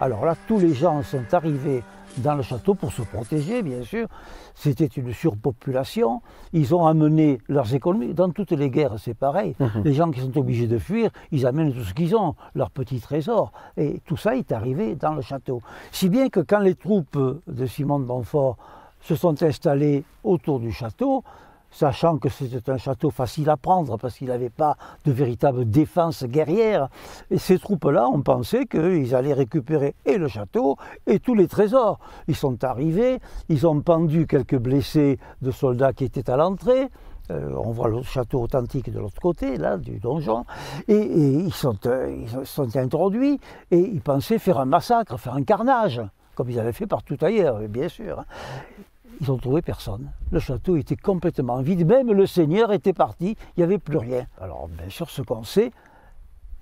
Alors là, tous les gens sont arrivés dans le château pour se protéger, bien sûr. C'était une surpopulation. Ils ont amené leurs économies. Dans toutes les guerres, c'est pareil. Les gens qui sont obligés de fuir, ils amènent tout ce qu'ils ont, leurs petits trésors. Et tout ça est arrivé dans le château. Si bien que quand les troupes de Simon de Montfort se sont installées autour du château, sachant que c'était un château facile à prendre parce qu'il n'avait pas de véritable défense guerrière. Et ces troupes-là ont pensé qu'ils allaient récupérer et le château et tous les trésors. Ils sont arrivés, ils ont pendu quelques blessés de soldats qui étaient à l'entrée. On voit le château authentique de l'autre côté, là, du donjon, et ils sont introduits et ils pensaient faire un massacre, faire un carnage, comme ils avaient fait partout ailleurs, bien sûr. Ils n'ont trouvé personne. Le château était complètement vide, même le seigneur était parti, il n'y avait plus rien. Alors bien sûr, ce qu'on sait,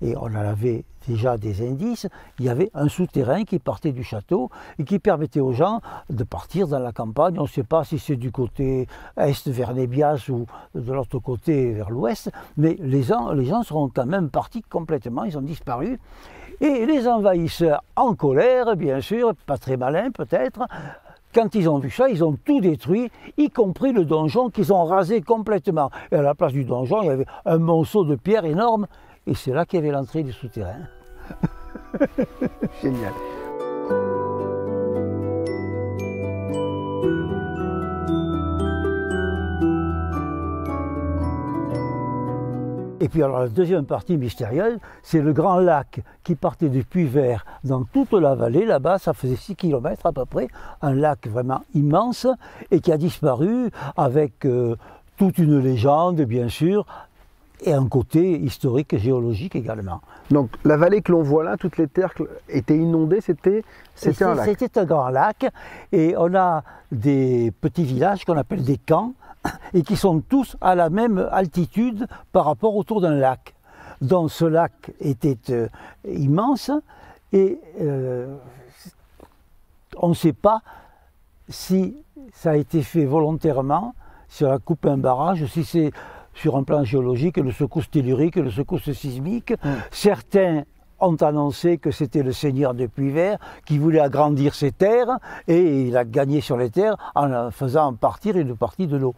et on en avait déjà des indices, il y avait un souterrain qui partait du château et qui permettait aux gens de partir dans la campagne. On ne sait pas si c'est du côté est vers Nébias ou de l'autre côté vers l'ouest, mais les gens seront quand même partis complètement, ils ont disparu. Et les envahisseurs, en colère, bien sûr, pas très malins peut-être, quand ils ont vu ça, ils ont tout détruit, y compris le donjon qu'ils ont rasé complètement. Et à la place du donjon, il y avait un monceau de pierre énorme, et c'est là qu'il y avait l'entrée du souterrain. Génial. Et puis alors la deuxième partie mystérieuse, c'est le grand lac qui partait du Puy-Vert dans toute la vallée, là-bas, ça faisait 6 km à peu près, un lac vraiment immense et qui a disparu avec toute une légende bien sûr, et un côté historique et géologique également. Donc la vallée que l'on voit là, toutes les terres étaient inondées, c'était un lac. C'était un grand lac et on a des petits villages qu'on appelle des camps, et qui sont tous à la même altitude par rapport autour d'un lac. Donc ce lac était immense et on ne sait pas si ça a été fait volontairement, si on a coupé un barrage, si c'est sur un plan géologique, le secousse tellurique, le secousse sismique. Certains ont annoncé que c'était le seigneur de Puy-Vert qui voulait agrandir ses terres et il a gagné sur les terres en faisant partir une partie de l'eau.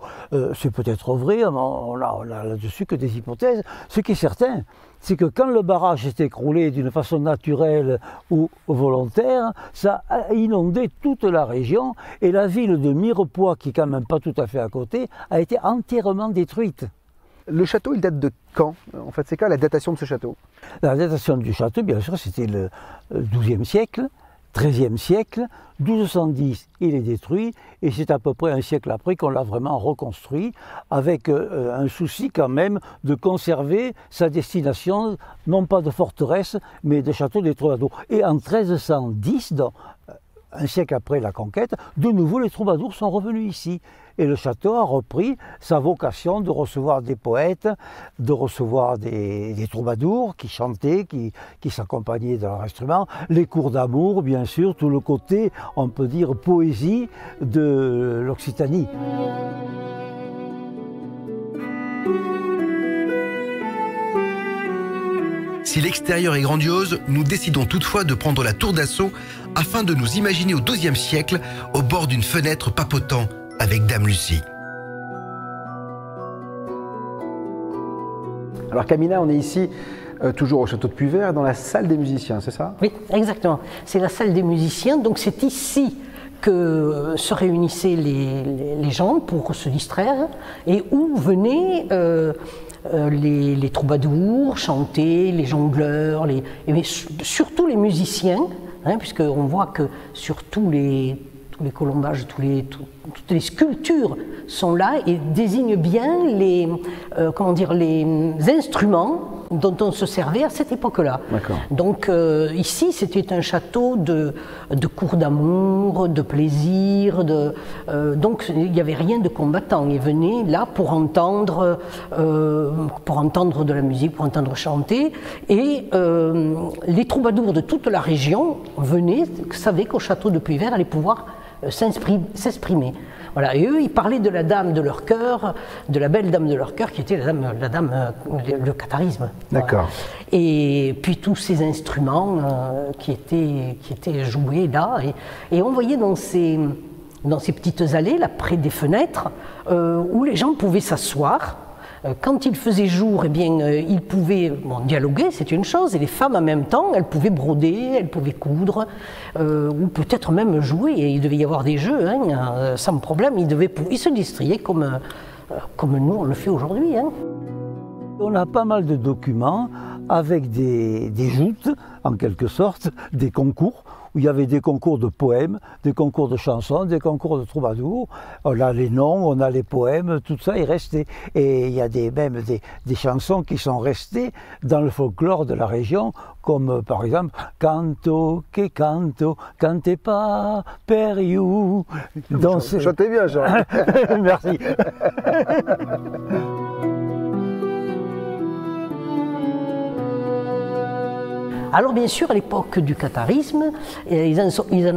C'est peut-être vrai, on a là-dessus que des hypothèses. Ce qui est certain, c'est que quand le barrage s'est écroulé d'une façon naturelle ou volontaire, ça a inondé toute la région et la ville de Mirepoix, qui est quand même pas tout à fait à côté, a été entièrement détruite. Le château, il date de quand? En fait, c'est quoi la datation de ce château? La datation du château, bien sûr, c'était le XIIe siècle, XIIIe siècle. 1210, il est détruit, et c'est à peu près un siècle après qu'on l'a vraiment reconstruit, avec un souci quand même de conserver sa destination, non pas de forteresse, mais de château des troubadours. Et en 1310, un siècle après la conquête, de nouveau les troubadours sont revenus ici. Et le château a repris sa vocation de recevoir des poètes, de recevoir des troubadours qui chantaient, qui s'accompagnaient de leur instrument, les cours d'amour, bien sûr, tout le côté, on peut dire, poésie de l'Occitanie. Si l'extérieur est grandiose, nous décidons toutefois de prendre la tour d'assaut afin de nous imaginer au XIIe siècle, au bord d'une fenêtre papotant avec Dame Lucie. Alors Camilla, on est ici toujours au château de Puy-Vert, dans la salle des musiciens, c'est ça? Oui, exactement. C'est la salle des musiciens, donc c'est ici que se réunissaient les gens pour se distraire et où venaient les troubadours chanter, les jongleurs, mais surtout les musiciens, hein, puisqu'on voit que sur tous les colombages, toutes les sculptures sont là et désignent bien les instruments dont on se servait à cette époque-là. Donc ici, c'était un château de cours d'amour, de plaisir, donc il n'y avait rien de combattant. Ils venaient là pour entendre de la musique, pour entendre chanter, et les troubadours de toute la région savaient qu'au château de Puy-Vert allaient pouvoir s'exprimer. Voilà, et eux, ils parlaient de la dame de leur cœur, de la belle dame de leur cœur, qui était le catharisme. D'accord. Voilà. Et puis tous ces instruments qui étaient joués là, et on voyait dans ces petites allées, là, près des fenêtres, où les gens pouvaient s'asseoir. Quand il faisait jour, eh bien, ils pouvaient dialoguer, c'est une chose, et les femmes en même temps, elles pouvaient broder, elles pouvaient coudre, ou peut-être même jouer, et il devait y avoir des jeux, hein, sans problème, ils se distrayaient comme nous on le fait aujourd'hui. Hein. On a pas mal de documents avec des joutes, en quelque sorte, des concours, où il y avait des concours de poèmes, des concours de chansons, des concours de troubadours. On a les noms, on a les poèmes, tout ça est resté. Et il y a même des chansons qui sont restées dans le folklore de la région, comme par exemple « Canto, que canto, cante pas per you ». Chantez bien, Jean. Merci. Alors bien sûr, à l'époque du catharisme, ils en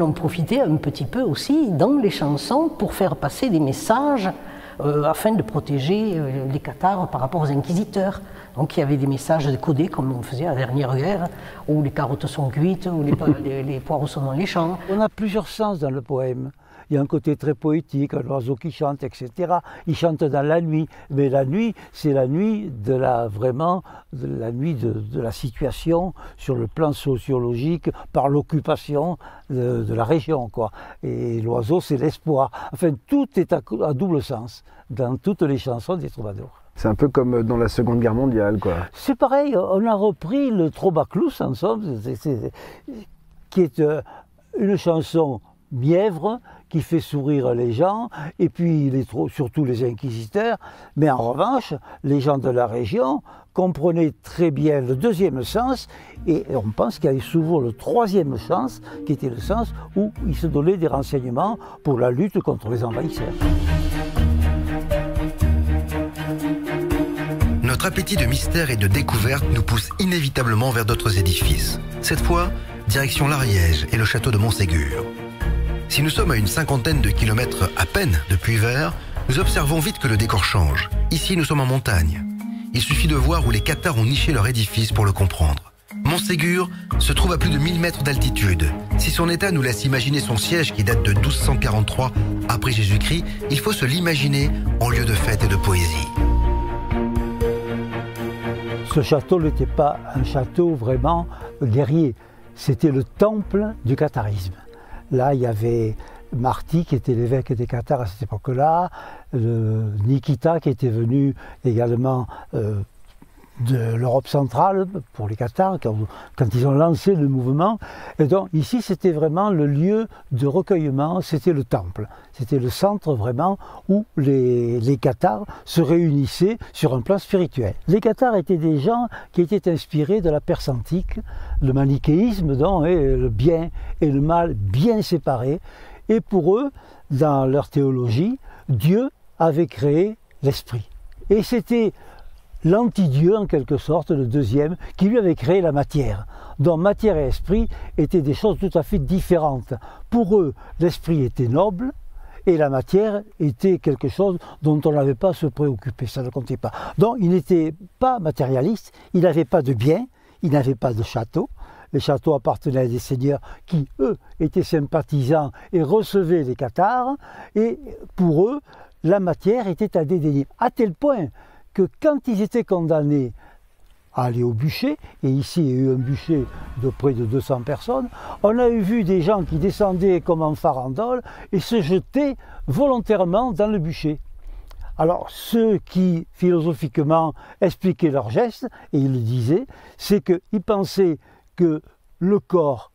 ont profité un petit peu aussi dans les chansons pour faire passer des messages afin de protéger les cathares par rapport aux inquisiteurs. Donc il y avait des messages codés comme on faisait à la dernière guerre, où les carottes sont cuites, où les poireaux sont dans les champs. On a plusieurs sens dans le poème. Il y a un côté très poétique, un oiseau qui chante, etc. Il chante dans la nuit, mais la nuit, c'est la nuit de la situation sur le plan sociologique par l'occupation de la région, quoi. Et l'oiseau, c'est l'espoir. Enfin, tout est à double sens dans toutes les chansons des troubadours. C'est un peu comme dans la Seconde Guerre mondiale, quoi. C'est pareil, on a repris le Trobaclous, en somme, qui est une chanson mièvre, qui fait sourire les gens, et puis surtout les inquisiteurs. Mais en revanche, les gens de la région comprenaient très bien le deuxième sens, et on pense qu'il y avait souvent le troisième sens, qui était le sens où ils se donnaient des renseignements pour la lutte contre les envahisseurs. Notre appétit de mystère et de découverte nous pousse inévitablement vers d'autres édifices. Cette fois, direction l'Ariège et le château de Montségur. Si nous sommes à une 50aine de kilomètres à peine de Puyvert, nous observons vite que le décor change. Ici, nous sommes en montagne. Il suffit de voir où les cathares ont niché leur édifice pour le comprendre. Montségur se trouve à plus de 1000 mètres d'altitude. Si son état nous laisse imaginer son siège qui date de 1243 après Jésus-Christ, il faut se l'imaginer en lieu de fête et de poésie. Ce château n'était pas un château vraiment guerrier, c'était le temple du catharisme. Là, il y avait Marty, qui était l'évêque des Cathares à cette époque-là, Nikita, qui était venu également de l'Europe centrale pour les Cathares, quand ils ont lancé le mouvement. Et donc, ici, c'était vraiment le lieu de recueillement, c'était le temple. C'était le centre vraiment où les Cathares se réunissaient sur un plan spirituel. Les Cathares étaient des gens qui étaient inspirés de la Perse antique, le manichéisme, donc, et le bien et le mal bien séparés. Et pour eux, dans leur théologie, Dieu avait créé l'esprit. Et c'était l'anti-dieu, en quelque sorte, le deuxième, qui lui avait créé la matière. Donc matière et esprit étaient des choses tout à fait différentes. Pour eux, l'esprit était noble, et la matière était quelque chose dont on n'avait pas à se préoccuper, ça ne comptait pas. Donc il n'était pas matérialiste, il n'avait pas de biens, il n'avait pas de château. Les châteaux appartenaient à des seigneurs qui, eux, étaient sympathisants et recevaient les cathares, et pour eux, la matière était à dédaigner, à tel point que quand ils étaient condamnés à aller au bûcher, et ici il y a eu un bûcher de près de 200 personnes, on a vu des gens qui descendaient comme en farandole et se jetaient volontairement dans le bûcher. Alors ceux qui philosophiquement expliquaient leurs gestes, et ils le disaient, c'est qu'ils pensaient que le corps,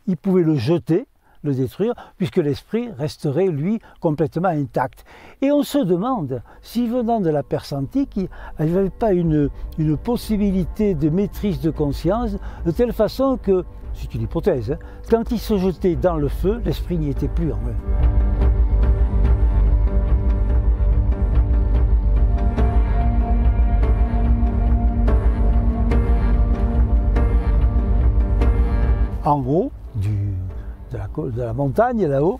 ils pouvaient le jeter, le détruire, puisque l'esprit resterait, lui, complètement intact. Et on se demande si, venant de la Perse antique, il n'y avait pas une possibilité de maîtrise de conscience, de telle façon que, c'est une hypothèse, hein, quand ils se jetaient dans le feu, l'esprit n'y était plus en eux. En haut de la montagne, là-haut,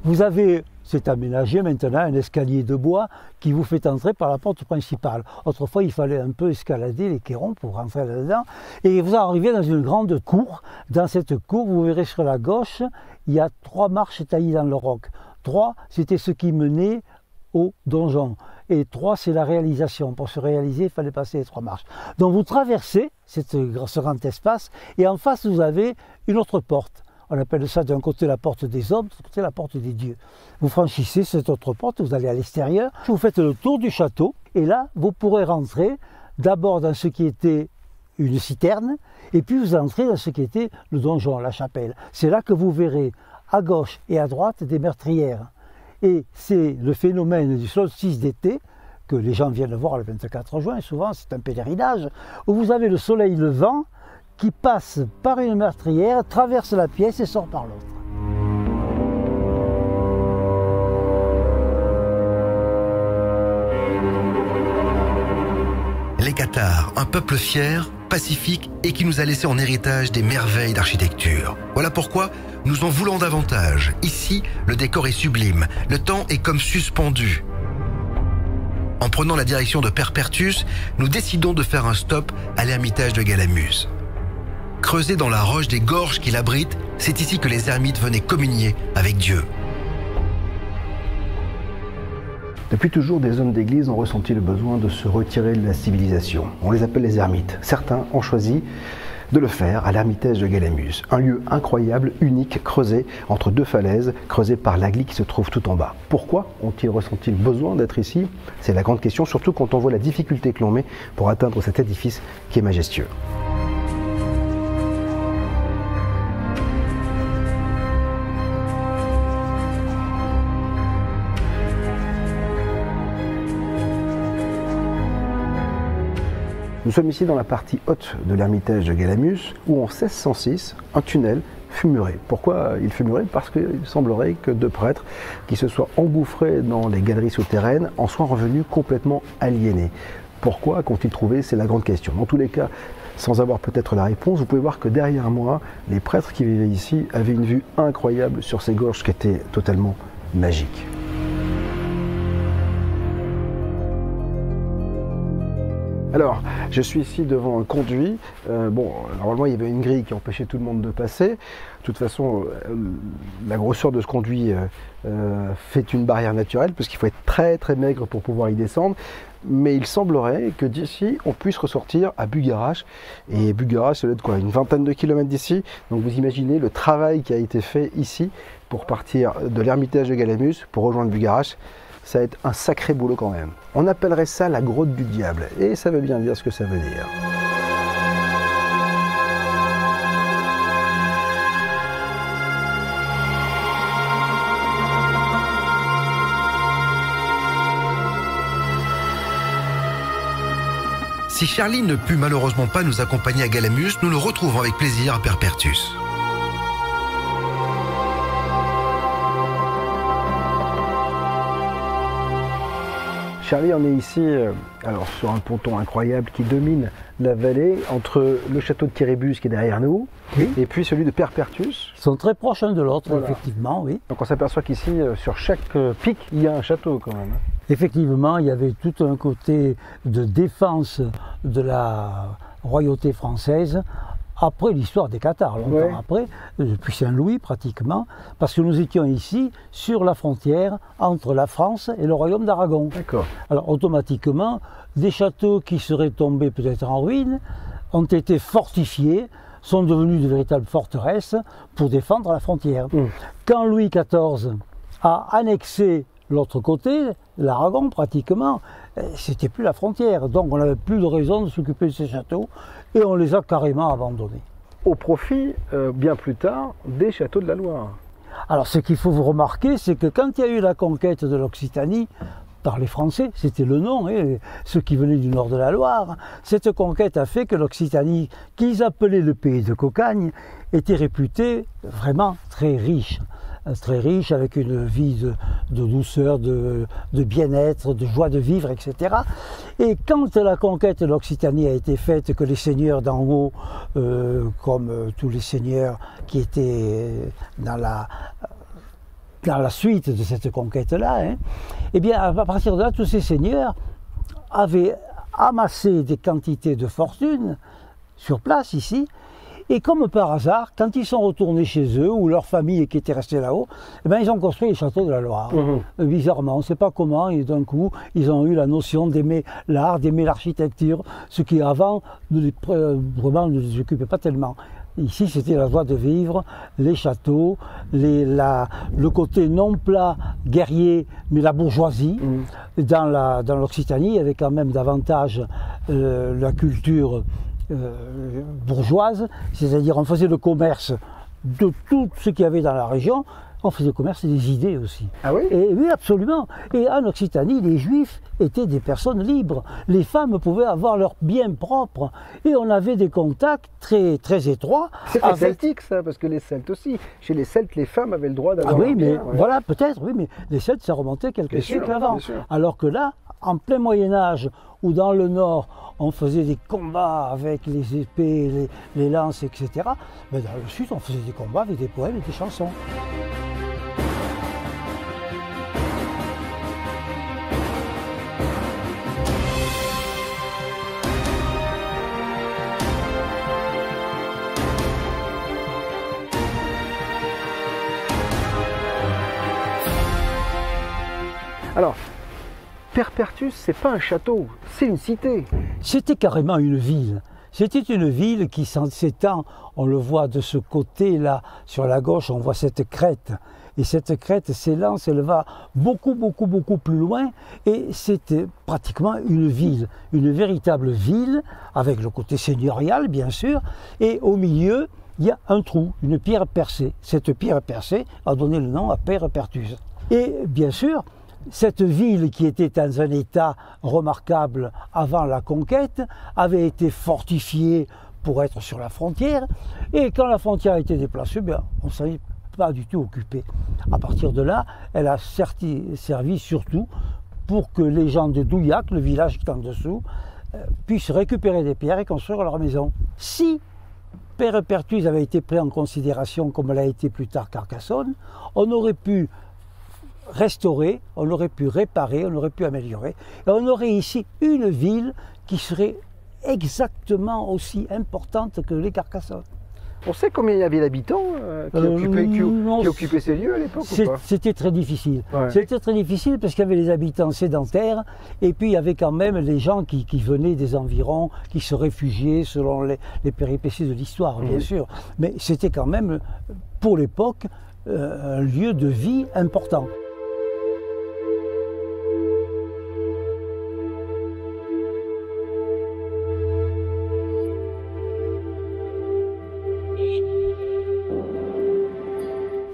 vous avez c'est aménagé maintenant un escalier de bois qui vous fait entrer par la porte principale. Autrefois, il fallait un peu escalader les quayrons pour rentrer là-dedans. Et vous arrivez dans une grande cour. Dans cette cour, vous verrez sur la gauche, il y a 3 marches taillées dans le roc. 3, c'était ce qui menait au donjon. Et 3, c'est la réalisation. Pour se réaliser, il fallait passer les 3 marches. Donc vous traversez ce grand espace et en face, vous avez une autre porte. On appelle ça d'un côté la porte des hommes, de l'autre côté la porte des dieux. Vous franchissez cette autre porte, vous allez à l'extérieur, vous faites le tour du château et là, vous pourrez rentrer d'abord dans ce qui était une citerne et puis vous entrez dans ce qui était le donjon, la chapelle. C'est là que vous verrez à gauche et à droite des meurtrières. Et c'est le phénomène du solstice d'été que les gens viennent voir le 24 juin, souvent c'est un pèlerinage, où vous avez le soleil levant qui passe par une meurtrière, traverse la pièce et sort par l'autre. Les Cathares, un peuple fier, pacifique et qui nous a laissé en héritage des merveilles d'architecture. Voilà pourquoi nous en voulons davantage. Ici, le décor est sublime, le temps est comme suspendu. En prenant la direction de Perpertus, nous décidons de faire un stop à l'ermitage de Galamus. Creusé dans la roche des gorges qui l'abritent, c'est ici que les ermites venaient communier avec Dieu. Depuis toujours, des hommes d'église ont ressenti le besoin de se retirer de la civilisation. On les appelle les ermites. Certains ont choisi de le faire à l'ermitage de Galamus, un lieu incroyable, unique, creusé entre 2 falaises, creusé par l'Agly qui se trouve tout en bas. Pourquoi ont-ils ressenti le besoin d'être ici? C'est la grande question, surtout quand on voit la difficulté que l'on met pour atteindre cet édifice qui est majestueux. Nous sommes ici dans la partie haute de l'ermitage de Galamus, où en 1606, un tunnel fut muré. Pourquoi il fut muré? Parce qu'il semblerait que 2 prêtres qui se soient engouffrés dans les galeries souterraines en soient revenus complètement aliénés. Pourquoi qu'ont-ils trouvé? C'est la grande question. Dans tous les cas, sans avoir peut-être la réponse, vous pouvez voir que derrière moi, les prêtres qui vivaient ici avaient une vue incroyable sur ces gorges qui étaient totalement magiques. Alors, je suis ici devant un conduit. Normalement, il y avait une grille qui empêchait tout le monde de passer. De toute façon, la grosseur de ce conduit fait une barrière naturelle, puisqu'il faut être très très maigre pour pouvoir y descendre. Mais il semblerait que d'ici, on puisse ressortir à Bugarache. Et Bugarache, ça doit être quoi, une vingtaine de kilomètres d'ici. Donc vous imaginez le travail qui a été fait ici pour partir de l'ermitage de Galamus pour rejoindre Bugarache. Ça va être un sacré boulot quand même. On appellerait ça la grotte du diable, et ça veut bien dire ce que ça veut dire. Si Charlie ne put malheureusement pas nous accompagner à Galamus, nous le retrouvons avec plaisir à Perpertus. Charlie, on est ici sur un ponton incroyable qui domine la vallée entre le château de Quérébus qui est derrière nous, oui, et puis celui de Perpertus. Ils sont très proches l'un de l'autre, voilà. Effectivement, oui. Donc on s'aperçoit qu'ici, sur chaque pic, il y a un château quand même. Effectivement, il y avait tout un côté de défense de la royauté française après l'histoire des Cathares, longtemps après, depuis Saint-Louis pratiquement, parce que nous étions ici sur la frontière entre la France et le royaume d'Aragon. D'accord. Alors automatiquement, des châteaux qui seraient tombés peut-être en ruine ont été fortifiés, sont devenus de véritables forteresses pour défendre la frontière. Quand Louis XIV a annexé l'autre côté, l'Aragon pratiquement, c'était plus la frontière, donc on n'avait plus de raison de s'occuper de ces châteaux et on les a carrément abandonnés. Au profit, bien plus tard, des châteaux de la Loire. Alors ce qu'il faut vous remarquer, c'est que quand il y a eu la conquête de l'Occitanie par les Français, c'était le nom, ceux qui venaient du nord de la Loire, cette conquête a fait que l'Occitanie, qu'ils appelaient le pays de Cocagne, était réputée vraiment très riche, avec une vie de douceur, de bien-être, de joie de vivre, etc. Et quand la conquête de l'Occitanie a été faite, que les seigneurs d'en haut, comme tous les seigneurs qui étaient dans dans la suite de cette conquête-là, hein, eh bien, à partir de là, tous ces seigneurs avaient amassé des quantités de fortune sur place, ici, et comme par hasard, quand ils sont retournés chez eux, ou leur famille qui était restée là-haut, eh bien, ils ont construit les châteaux de la Loire. Bizarrement, on ne sait pas comment, et d'un coup, ils ont eu la notion d'aimer l'art, d'aimer l'architecture, ce qui avant, vraiment, ne les occupait pas tellement. Ici, c'était la joie de vivre, les châteaux, le côté non plat, guerrier, mais la bourgeoisie. Dans l'Occitanie, il y avait quand même davantage la culture bourgeoise, c'est-à-dire on faisait le commerce de tout ce qu'il y avait dans la région, on faisait le commerce des idées aussi. Ah oui? Et oui, absolument. Et en Occitanie, les Juifs étaient des personnes libres. Les femmes pouvaient avoir leurs biens propres. Et on avait des contacts très, très étroits. C'est très celtique, ça, parce que les Celtes aussi. Chez les Celtes, les femmes avaient le droit d'avoir. Ah oui, mais bien, ouais. voilà, peut-être, oui, mais les Celtes, ça remontait quelques siècles avant. Alors que là, en plein Moyen-Âge, ou dans le Nord, on faisait des combats avec les épées, les lances, etc. Mais dans le Sud, on faisait des combats avec des poèmes et des chansons. Alors, Perpertus, c'est pas un château, c'est une cité. C'était carrément une ville. C'était une ville qui s'étend, on le voit de ce côté-là, sur la gauche, on voit cette crête. Et cette crête s'élance, elle va beaucoup plus loin. Et c'était pratiquement une ville, une véritable ville, avec le côté seigneurial, bien sûr. Et au milieu, il y a un trou, une pierre percée. Cette pierre percée a donné le nom à Perpertus. Et bien sûr, cette ville qui était dans un état remarquable avant la conquête avait été fortifiée pour être sur la frontière, et quand la frontière a été déplacée, bien, on ne savait pas du tout occupé. À partir de là, elle a servi surtout pour que les gens de Douillac, le village qui est en dessous, puissent récupérer des pierres et construire leur maison. Si Perpertus avait été pris en considération comme l'a été plus tard Carcassonne, on aurait pu restaurer, on aurait pu réparer, on aurait pu améliorer. Et on aurait ici une ville qui serait exactement aussi importante que les Carcassonnes. On sait combien il y avait d'habitants qui occupaient ces lieux à l'époque ou pas? C'était très difficile. Ouais. C'était très difficile parce qu'il y avait les habitants sédentaires et puis il y avait quand même les gens qui venaient des environs, qui se réfugiaient selon les péripéties de l'histoire, bien sûr. Mais c'était quand même, pour l'époque, un lieu de vie important.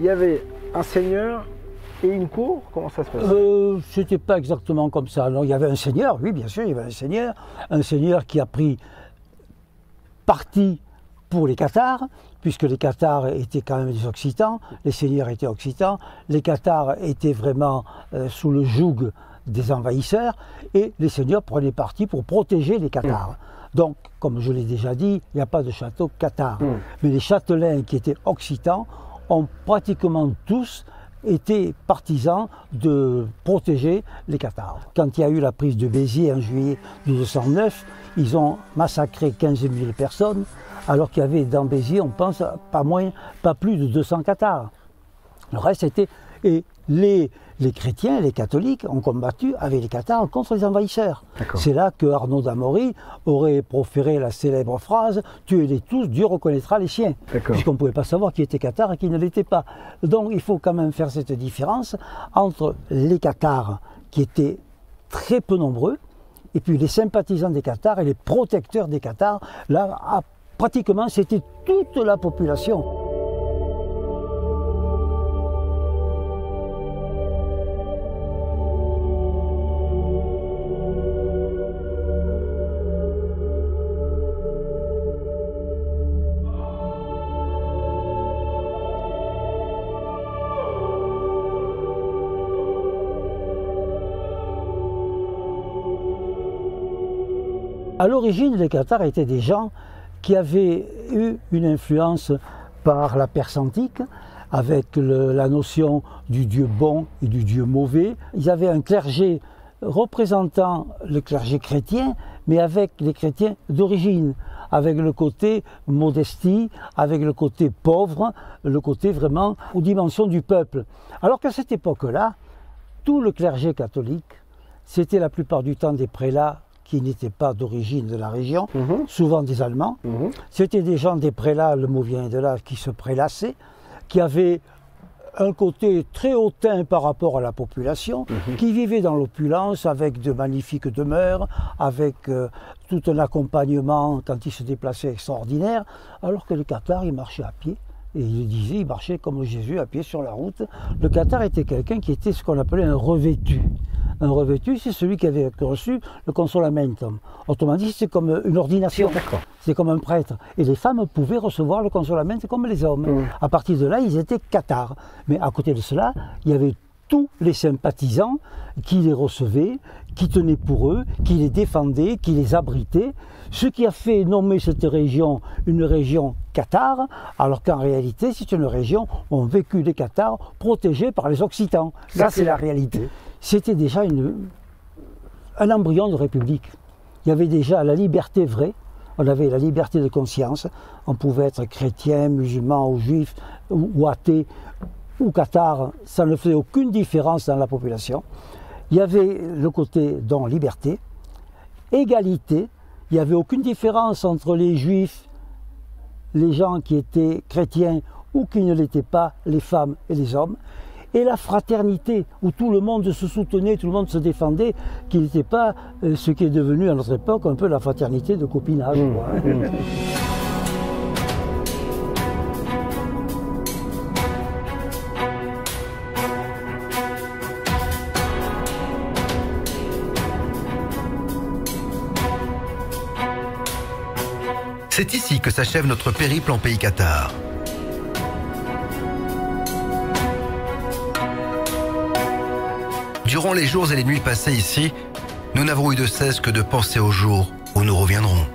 Il y avait un seigneur et une cour. Comment ça se passe? C'était pas exactement comme ça. Alors, il y avait un seigneur, oui, bien sûr, il y avait un seigneur qui a pris parti pour les Cathares, puisque les Cathares étaient quand même des Occitans, les seigneurs étaient Occitans, les Cathares étaient vraiment sous le joug des envahisseurs, et les seigneurs prenaient parti pour protéger les Cathares. Donc, comme je l'ai déjà dit, il n'y a pas de château cathare. Mais les châtelains qui étaient occitans ont pratiquement tous été partisans de protéger les Cathares. Quand il y a eu la prise de Béziers en juillet 1209, ils ont massacré 15 000 personnes, alors qu'il y avait dans Béziers, on pense, pas plus de 200 Cathares. Le reste était... Et les chrétiens, les catholiques ont combattu avec les Cathares contre les envahisseurs. C'est là que Arnaud d'Amaury aurait proféré la célèbre phrase « Tuez-les tous, Dieu reconnaîtra les siens », puisqu'on ne pouvait pas savoir qui était Cathare et qui ne l'était pas. Donc il faut quand même faire cette différence entre les Cathares, qui étaient très peu nombreux, et puis les sympathisants des Cathares et les protecteurs des Cathares. Là, pratiquement, c'était toute la population. À l'origine, les Cathares étaient des gens qui avaient eu une influence par la Perse antique, avec la notion du Dieu bon et du Dieu mauvais. Ils avaient un clergé représentant le clergé chrétien, mais avec les chrétiens d'origine, avec le côté modestie, avec le côté pauvre, le côté vraiment aux dimensions du peuple. Alors qu'à cette époque-là, tout le clergé catholique, c'était la plupart du temps des prélats qui n'étaient pas d'origine de la région, souvent des Allemands. C'était des gens, des prélats, le mot vient de là, qui se prélassaient, qui avaient un côté très hautain par rapport à la population, qui vivaient dans l'opulence avec de magnifiques demeures, avec tout un accompagnement quand ils se déplaçaient extraordinaire, alors que les cathares, ils marchaient à pied. Et il disait, il marchait comme Jésus à pied sur la route. Le cathare était quelqu'un qui était ce qu'on appelait un revêtu. Un revêtu, c'est celui qui avait reçu le consolamentum. Autrement dit, c'est comme une ordination. C'est comme un prêtre. Et les femmes pouvaient recevoir le consolamentum comme les hommes. À partir de là, ils étaient cathares. Mais à côté de cela, il y avait tous les sympathisants qui les recevaient, qui tenaient pour eux, qui les défendaient, qui les abritaient. Ce qui a fait nommer cette région une région cathare, alors qu'en réalité, c'est une région où ont vécu les cathares protégés par les Occitans. Ça, c'est la réalité. C'était déjà un embryon de république. Il y avait déjà la liberté vraie, on avait la liberté de conscience, on pouvait être chrétien, musulman ou juif ou athée ou cathare, ça ne faisait aucune différence dans la population. Il y avait le côté liberté, égalité, il n'y avait aucune différence entre les juifs, les gens qui étaient chrétiens ou qui ne l'étaient pas, les femmes et les hommes. Et la fraternité, où tout le monde se soutenait, tout le monde se défendait, qui n'était pas ce qui est devenu à notre époque un peu la fraternité de copinage. C'est ici que s'achève notre périple en pays cathare. Durant les jours et les nuits passées ici, nous n'avons eu de cesse que de penser au jour où nous reviendrons.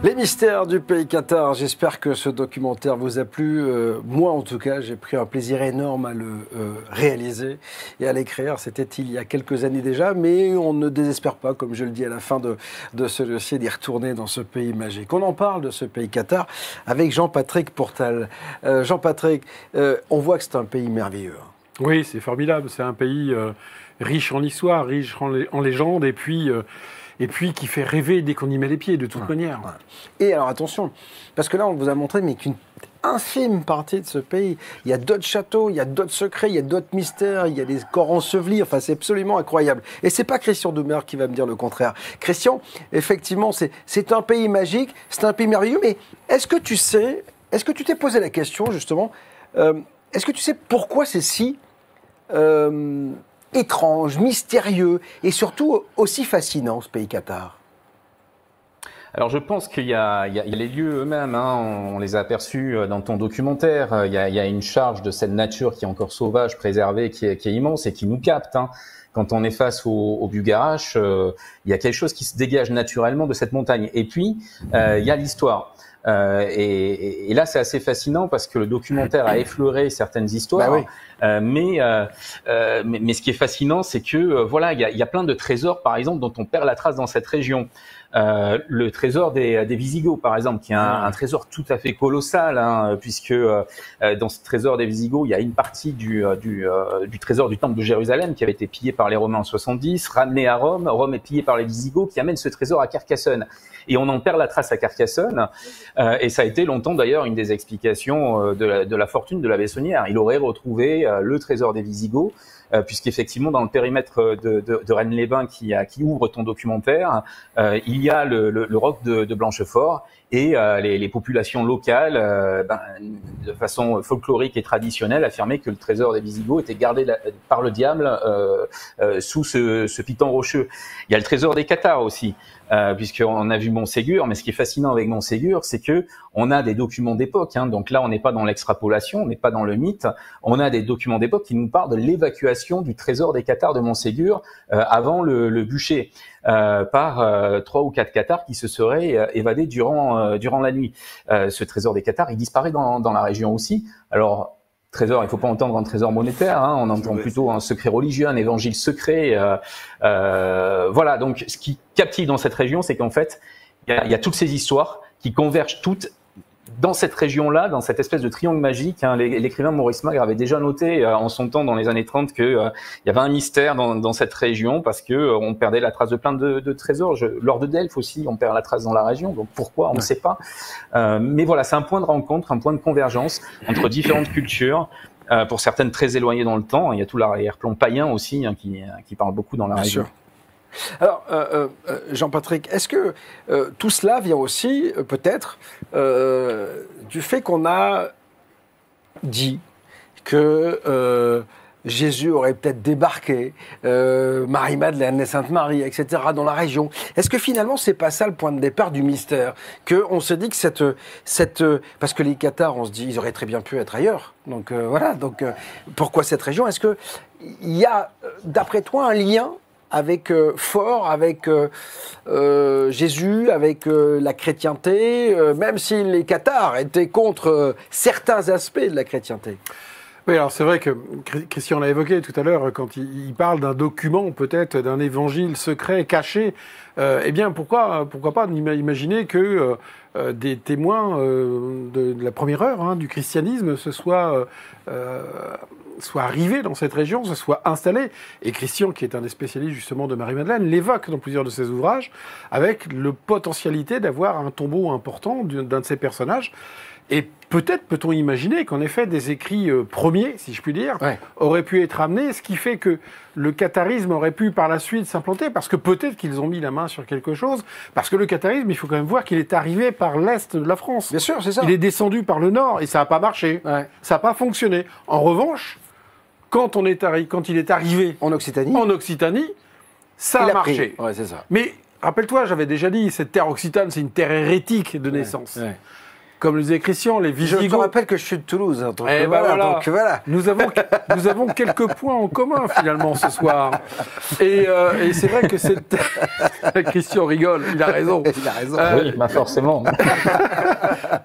Les mystères du pays cathare, j'espère que ce documentaire vous a plu. Moi, en tout cas, j'ai pris un plaisir énorme à le réaliser et à l'écrire. C'était il y a quelques années déjà, mais on ne désespère pas, comme je le dis à la fin de ce dossier, d'y retourner dans ce pays magique. On en parle de ce pays cathare avec Jean-Patrick Pourtal. Jean-Patrick, on voit que c'est un pays merveilleux. Oui, c'est formidable. C'est un pays riche en histoire, riche en légendes, et puis qui fait rêver dès qu'on y met les pieds, de toute manière. Et alors attention, parce que là on vous a montré mais qu'une infime partie de ce pays, il y a d'autres châteaux, il y a d'autres secrets, il y a d'autres mystères, il y a des corps ensevelis, enfin c'est absolument incroyable. Et c'est pas Christian Doumer qui va me dire le contraire. Christian, effectivement, c'est un pays magique, c'est un pays merveilleux, mais est-ce que tu t'es posé la question justement, est-ce que tu sais pourquoi c'est si étrange, mystérieux et surtout aussi fascinant, ce pays cathare? Alors je pense qu'il y a les lieux eux-mêmes, hein, on les a aperçus dans ton documentaire, il y a une charge de cette nature qui est encore sauvage, préservée, qui est immense et qui nous capte. Hein. Quand on est face au Bugarache, il y a quelque chose qui se dégage naturellement de cette montagne. Et puis, il y a l'histoire. Et là, c'est assez fascinant parce que le documentaire a effleuré certaines histoires. Bah oui. Mais ce qui est fascinant, c'est que voilà, il y a plein de trésors, par exemple, dont on perd la trace dans cette région. Le trésor des Visigoths, par exemple, qui est un trésor tout à fait colossal, hein, puisque dans ce trésor des Visigoths, il y a une partie du trésor du temple de Jérusalem qui avait été pillé par les Romains en 70, ramené à Rome. Rome est pillé par les Visigoths, qui amènent ce trésor à Carcassonne. Et on en perd la trace à Carcassonne, et ça a été longtemps d'ailleurs une des explications de la fortune de la Bessonnière. Il aurait retrouvé le trésor des Visigoths, puisqu'effectivement dans le périmètre de Rennes-les-Bains qui ouvre ton documentaire, il y a le roc de Blanchefort, et les populations locales, de façon folklorique et traditionnelle, affirmaient que le trésor des Visigoths était gardé par le diable sous ce piton rocheux. Il y a le trésor des Cathares aussi, puisqu'on a vu Montségur, mais ce qui est fascinant avec Montségur, c'est que on a des documents d'époque, hein, donc là on n'est pas dans l'extrapolation, on n'est pas dans le mythe, on a des documents d'époque qui nous parlent de l'évacuation du trésor des Cathares de Montségur avant le bûcher, par 3 ou 4 Cathares qui se seraient évadés durant la nuit. Ce trésor des Cathares, il disparaît dans la région aussi. Alors, trésor, il faut pas entendre un trésor monétaire, hein, on entend plutôt un secret religieux, un évangile secret. Voilà, donc ce qui captive dans cette région, c'est qu'en fait, il y a toutes ces histoires qui convergent toutes dans cette région-là, dans cette espèce de triangle magique. Hein. L'écrivain Maurice Magre avait déjà noté en son temps, dans les années 30, qu'il y avait un mystère dans cette région, parce que on perdait la trace de plein de trésors. Lors de Delphes aussi, on perd la trace dans la région, donc pourquoi, on ne sait pas. Mais voilà, c'est un point de rencontre, un point de convergence entre différentes cultures, pour certaines très éloignées dans le temps. Il y a tout l'arrière-plan païen aussi, hein, qui parle beaucoup dans la région. Sûr. Alors, Jean-Patrick, est-ce que tout cela vient aussi, peut-être, du fait qu'on a dit que Jésus aurait peut-être débarqué, Marie-Madeleine et Sainte-Marie, etc., dans la région. Est-ce que finalement, c'est pas ça le point de départ du mystère? Qu'on se dit que parce que les Cathares, on se dit, ils auraient très bien pu être ailleurs. Donc voilà, pourquoi cette région? Est-ce qu'il y a, d'après toi, un lien fort avec Jésus, avec la chrétienté, même si les Cathares étaient contre certains aspects de la chrétienté? Oui, alors c'est vrai que Christian l'a évoqué tout à l'heure, quand il parle d'un document, peut-être d'un évangile secret, caché, eh bien pourquoi pas imaginer que des témoins de la première heure, hein, du christianisme soient arrivés dans cette région, se soient installés. Et Christian, qui est un des spécialistes justement de Marie-Madeleine, l'évoque dans plusieurs de ses ouvrages, avec la potentialité d'avoir un tombeau important d'un de ses personnages. Et peut-être peut-on imaginer qu'en effet des écrits premiers, si je puis dire, auraient pu être amenés, ce qui fait que le catharisme aurait pu par la suite s'implanter, parce que peut-être qu'ils ont mis la main sur quelque chose, parce que le catharisme, il faut quand même voir qu'il est arrivé par l'est de la France. Bien sûr, c'est ça. Il est descendu par le nord et ça n'a pas marché, ça n'a pas fonctionné. En revanche, quand il est arrivé en Occitanie, ça a marché. Ouais, c'est ça. Mais rappelle-toi, j'avais déjà dit, cette terre occitane, c'est une terre hérétique de naissance. Comme le disait Christian, les Visigoths... Je te rappelle que je suis de Toulouse. Hein, donc voilà. Nous avons quelques points en commun, finalement, ce soir. Et c'est vrai que cette... Christian rigole, il a raison. Il a raison. Oui, forcément.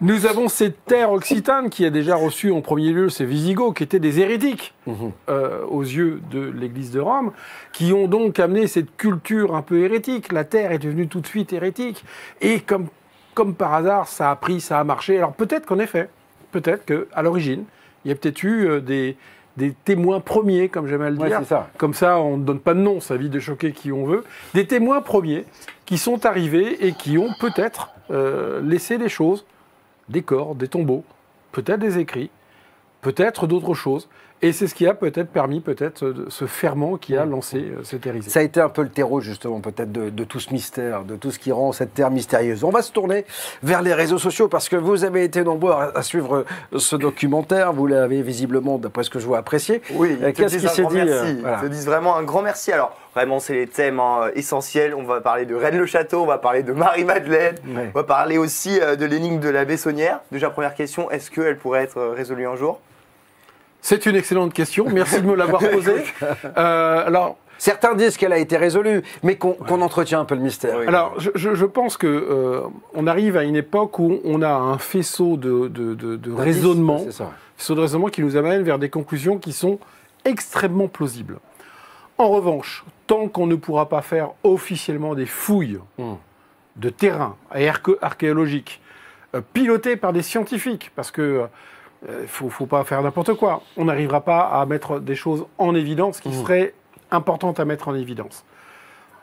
Nous avons cette terre occitane qui a déjà reçu en premier lieu ces Visigoths, qui étaient des hérétiques aux yeux de l'Église de Rome, qui ont donc amené cette culture un peu hérétique. La terre est devenue tout de suite hérétique. Et comme par hasard, ça a marché. Alors peut-être qu'en effet, peut-être qu'à l'origine, il y a peut-être eu des témoins premiers, comme j'aime à le dire. Ça. Comme ça, on ne donne pas de nom, ça évite de choquer qui on veut. Des témoins premiers qui sont arrivés et qui ont peut-être laissé des choses, des corps, des tombeaux, peut-être des écrits, peut-être d'autres choses. Et c'est ce qui a peut-être permis ce ferment qui a lancé cette hérésie. Ça a été un peu le terreau justement peut-être de tout ce mystère, de tout ce qui rend cette terre mystérieuse. On va se tourner vers les réseaux sociaux parce que vous avez été nombreux à suivre ce documentaire. Vous l'avez visiblement, d'après ce que je vois, apprécié. Oui, qu'est-ce qui s'est dit merci. Ils te disent vraiment un grand merci. Alors vraiment, c'est les thèmes essentiels. On va parler de Rennes-le-Château, on va parler de Marie-Madeleine, on va parler aussi de l'énigme de la Bessonnière. Déjà, première question, est-ce qu'elle pourrait être résolue un jour ? C'est une excellente question, merci de me l'avoir posée. Alors, certains disent qu'elle a été résolue, mais qu'on entretient un peu le mystère. Oui. Alors, je pense que on arrive à une époque où on a un faisceau de raisonnement faisceau de raisonnement qui nous amène vers des conclusions qui sont extrêmement plausibles. En revanche, tant qu'on ne pourra pas faire officiellement des fouilles de terrain et archéologiques, pilotées par des scientifiques, parce que faut pas faire n'importe quoi, on n'arrivera pas à mettre des choses en évidence qui seraient importantes à mettre en évidence.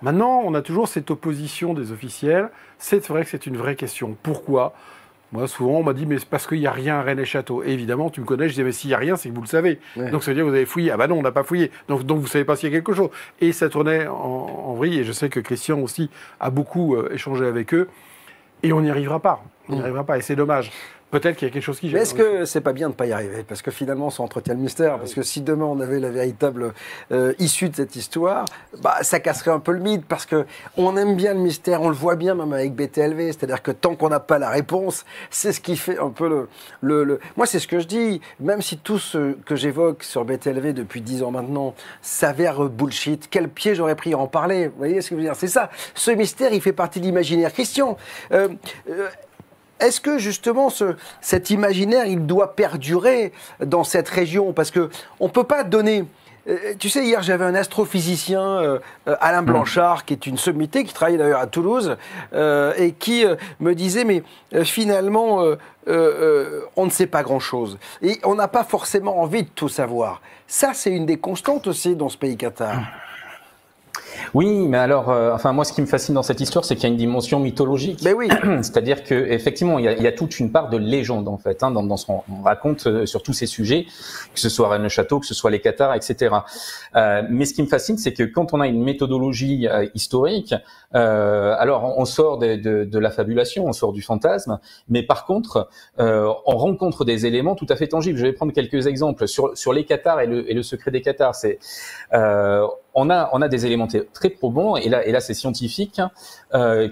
Maintenant, on a toujours cette opposition des officiels. C'est vrai que c'est une vraie question. Pourquoi ? Moi, souvent, on m'a dit, mais c'est parce qu'il n'y a rien à Rennes-les-Châteaux. Et évidemment, tu me connais, je disais, mais s'il n'y a rien, c'est que vous le savez. Ouais. Donc, ça veut dire que vous avez fouillé. Ah bah non, on n'a pas fouillé. Donc vous ne savez pas s'il y a quelque chose. Et ça tournait en vrille. Et je sais que Christian aussi a beaucoup échangé avec eux. Et on n'y arrivera pas. On n'y arrivera pas. Et c'est dommage. Peut-être qu'il y a quelque chose qui gêne. Mais est-ce que c'est pas bien de ne pas y arriver? Parce que finalement, ça entretient le mystère. Parce que si demain, on avait la véritable issue de cette histoire, bah, ça casserait un peu le mythe. Parce qu'on aime bien le mystère, on le voit bien même avec BTLV. C'est-à-dire que tant qu'on n'a pas la réponse, c'est ce qui fait un peu Moi, c'est ce que je dis. Même si tout ce que j'évoque sur BTLV depuis 10 ans maintenant s'avère bullshit, quel pied j'aurais pris à en parler? Vous voyez ce que je veux dire? C'est ça. Ce mystère, il fait partie de l'imaginaire. Christian, est-ce que justement cet imaginaire, il doit perdurer dans cette région? Parce qu'on ne peut pas donner... Tu sais, hier, j'avais un astrophysicien, Alain Blanchard, qui est une sommité, qui travaille d'ailleurs à Toulouse, et qui me disait, mais finalement, on ne sait pas grand-chose. Et on n'a pas forcément envie de tout savoir. Ça, c'est une des constantes aussi dans ce pays Qatar. Oui, mais alors, enfin moi, ce qui me fascine dans cette histoire, c'est qu'il y a une dimension mythologique. Mais oui. C'est-à-dire que effectivement, il y a toute une part de légende en fait, dans ce qu'on raconte sur tous ces sujets, que ce soit Rennes-le-Château, que ce soit les Cathares, etc. Mais ce qui me fascine, c'est que quand on a une méthodologie historique, alors on sort de la fabulation, on sort du fantasme, mais par contre, on rencontre des éléments tout à fait tangibles. Je vais prendre quelques exemples sur les Cathares et le secret des Cathares. C'est on a des éléments très probants, et là c'est scientifique,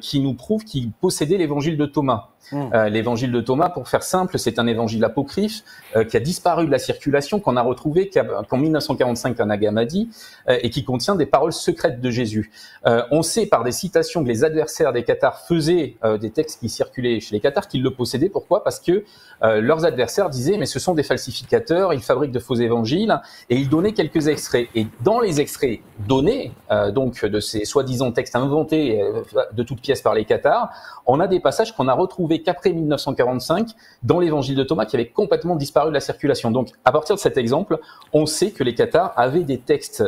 qui nous prouvent qu'ils possédaient l'évangile de Thomas. L'évangile de Thomas, pour faire simple, c'est un évangile apocryphe qui a disparu de la circulation, qu'on a retrouvé qu'en 1945 à Nag Hammadi, et qui contient des paroles secrètes de Jésus. On sait par des citations que les adversaires des Cathares faisaient des textes qui circulaient chez les Cathares qu'ils le possédaient. Pourquoi ? Parce que leurs adversaires disaient mais ce sont des falsificateurs, ils fabriquent de faux évangiles, et ils donnaient quelques extraits. Et dans les extraits donnés, donc de ces soi-disant textes inventés de toutes pièces par les Cathares, on a des passages qu'on a retrouvés qu'après 1945 dans l'évangile de Thomas, qui avait complètement disparu de la circulation. Donc à partir de cet exemple, on sait que les Cathares avaient des textes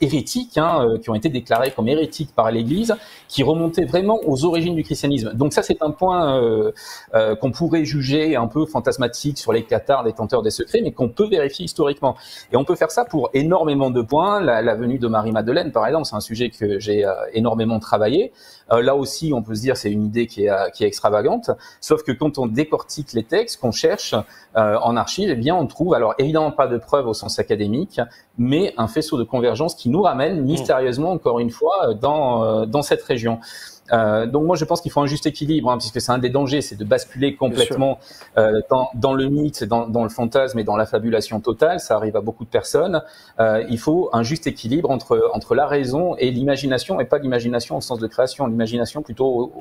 hérétiques, qui ont été déclarés comme hérétiques par l'Église, qui remontaient vraiment aux origines du christianisme. Donc ça, c'est un point qu'on pourrait juger un peu fantasmatique sur les Cathares, détenteurs des secrets, mais qu'on peut vérifier historiquement. Et on peut faire ça pour énormément de points. La venue de Marie-Madeleine, par exemple, c'est un sujet que j'ai énormément travaillé. Là aussi, on peut se dire c'est une idée qui est extravagante, sauf que quand on décortique les textes, qu'on cherche en archives, eh bien on trouve, alors évidemment pas de preuves au sens académique, mais un faisceau de convergence qui nous ramène mystérieusement, encore une fois, dans cette région. Donc moi je pense qu'il faut un juste équilibre, puisque c'est un des dangers, c'est de basculer complètement dans le mythe, dans le fantasme et dans la fabulation totale. Ça arrive à beaucoup de personnes. Il faut un juste équilibre entre la raison et l'imagination, et pas l'imagination au sens de création, l'imagination plutôt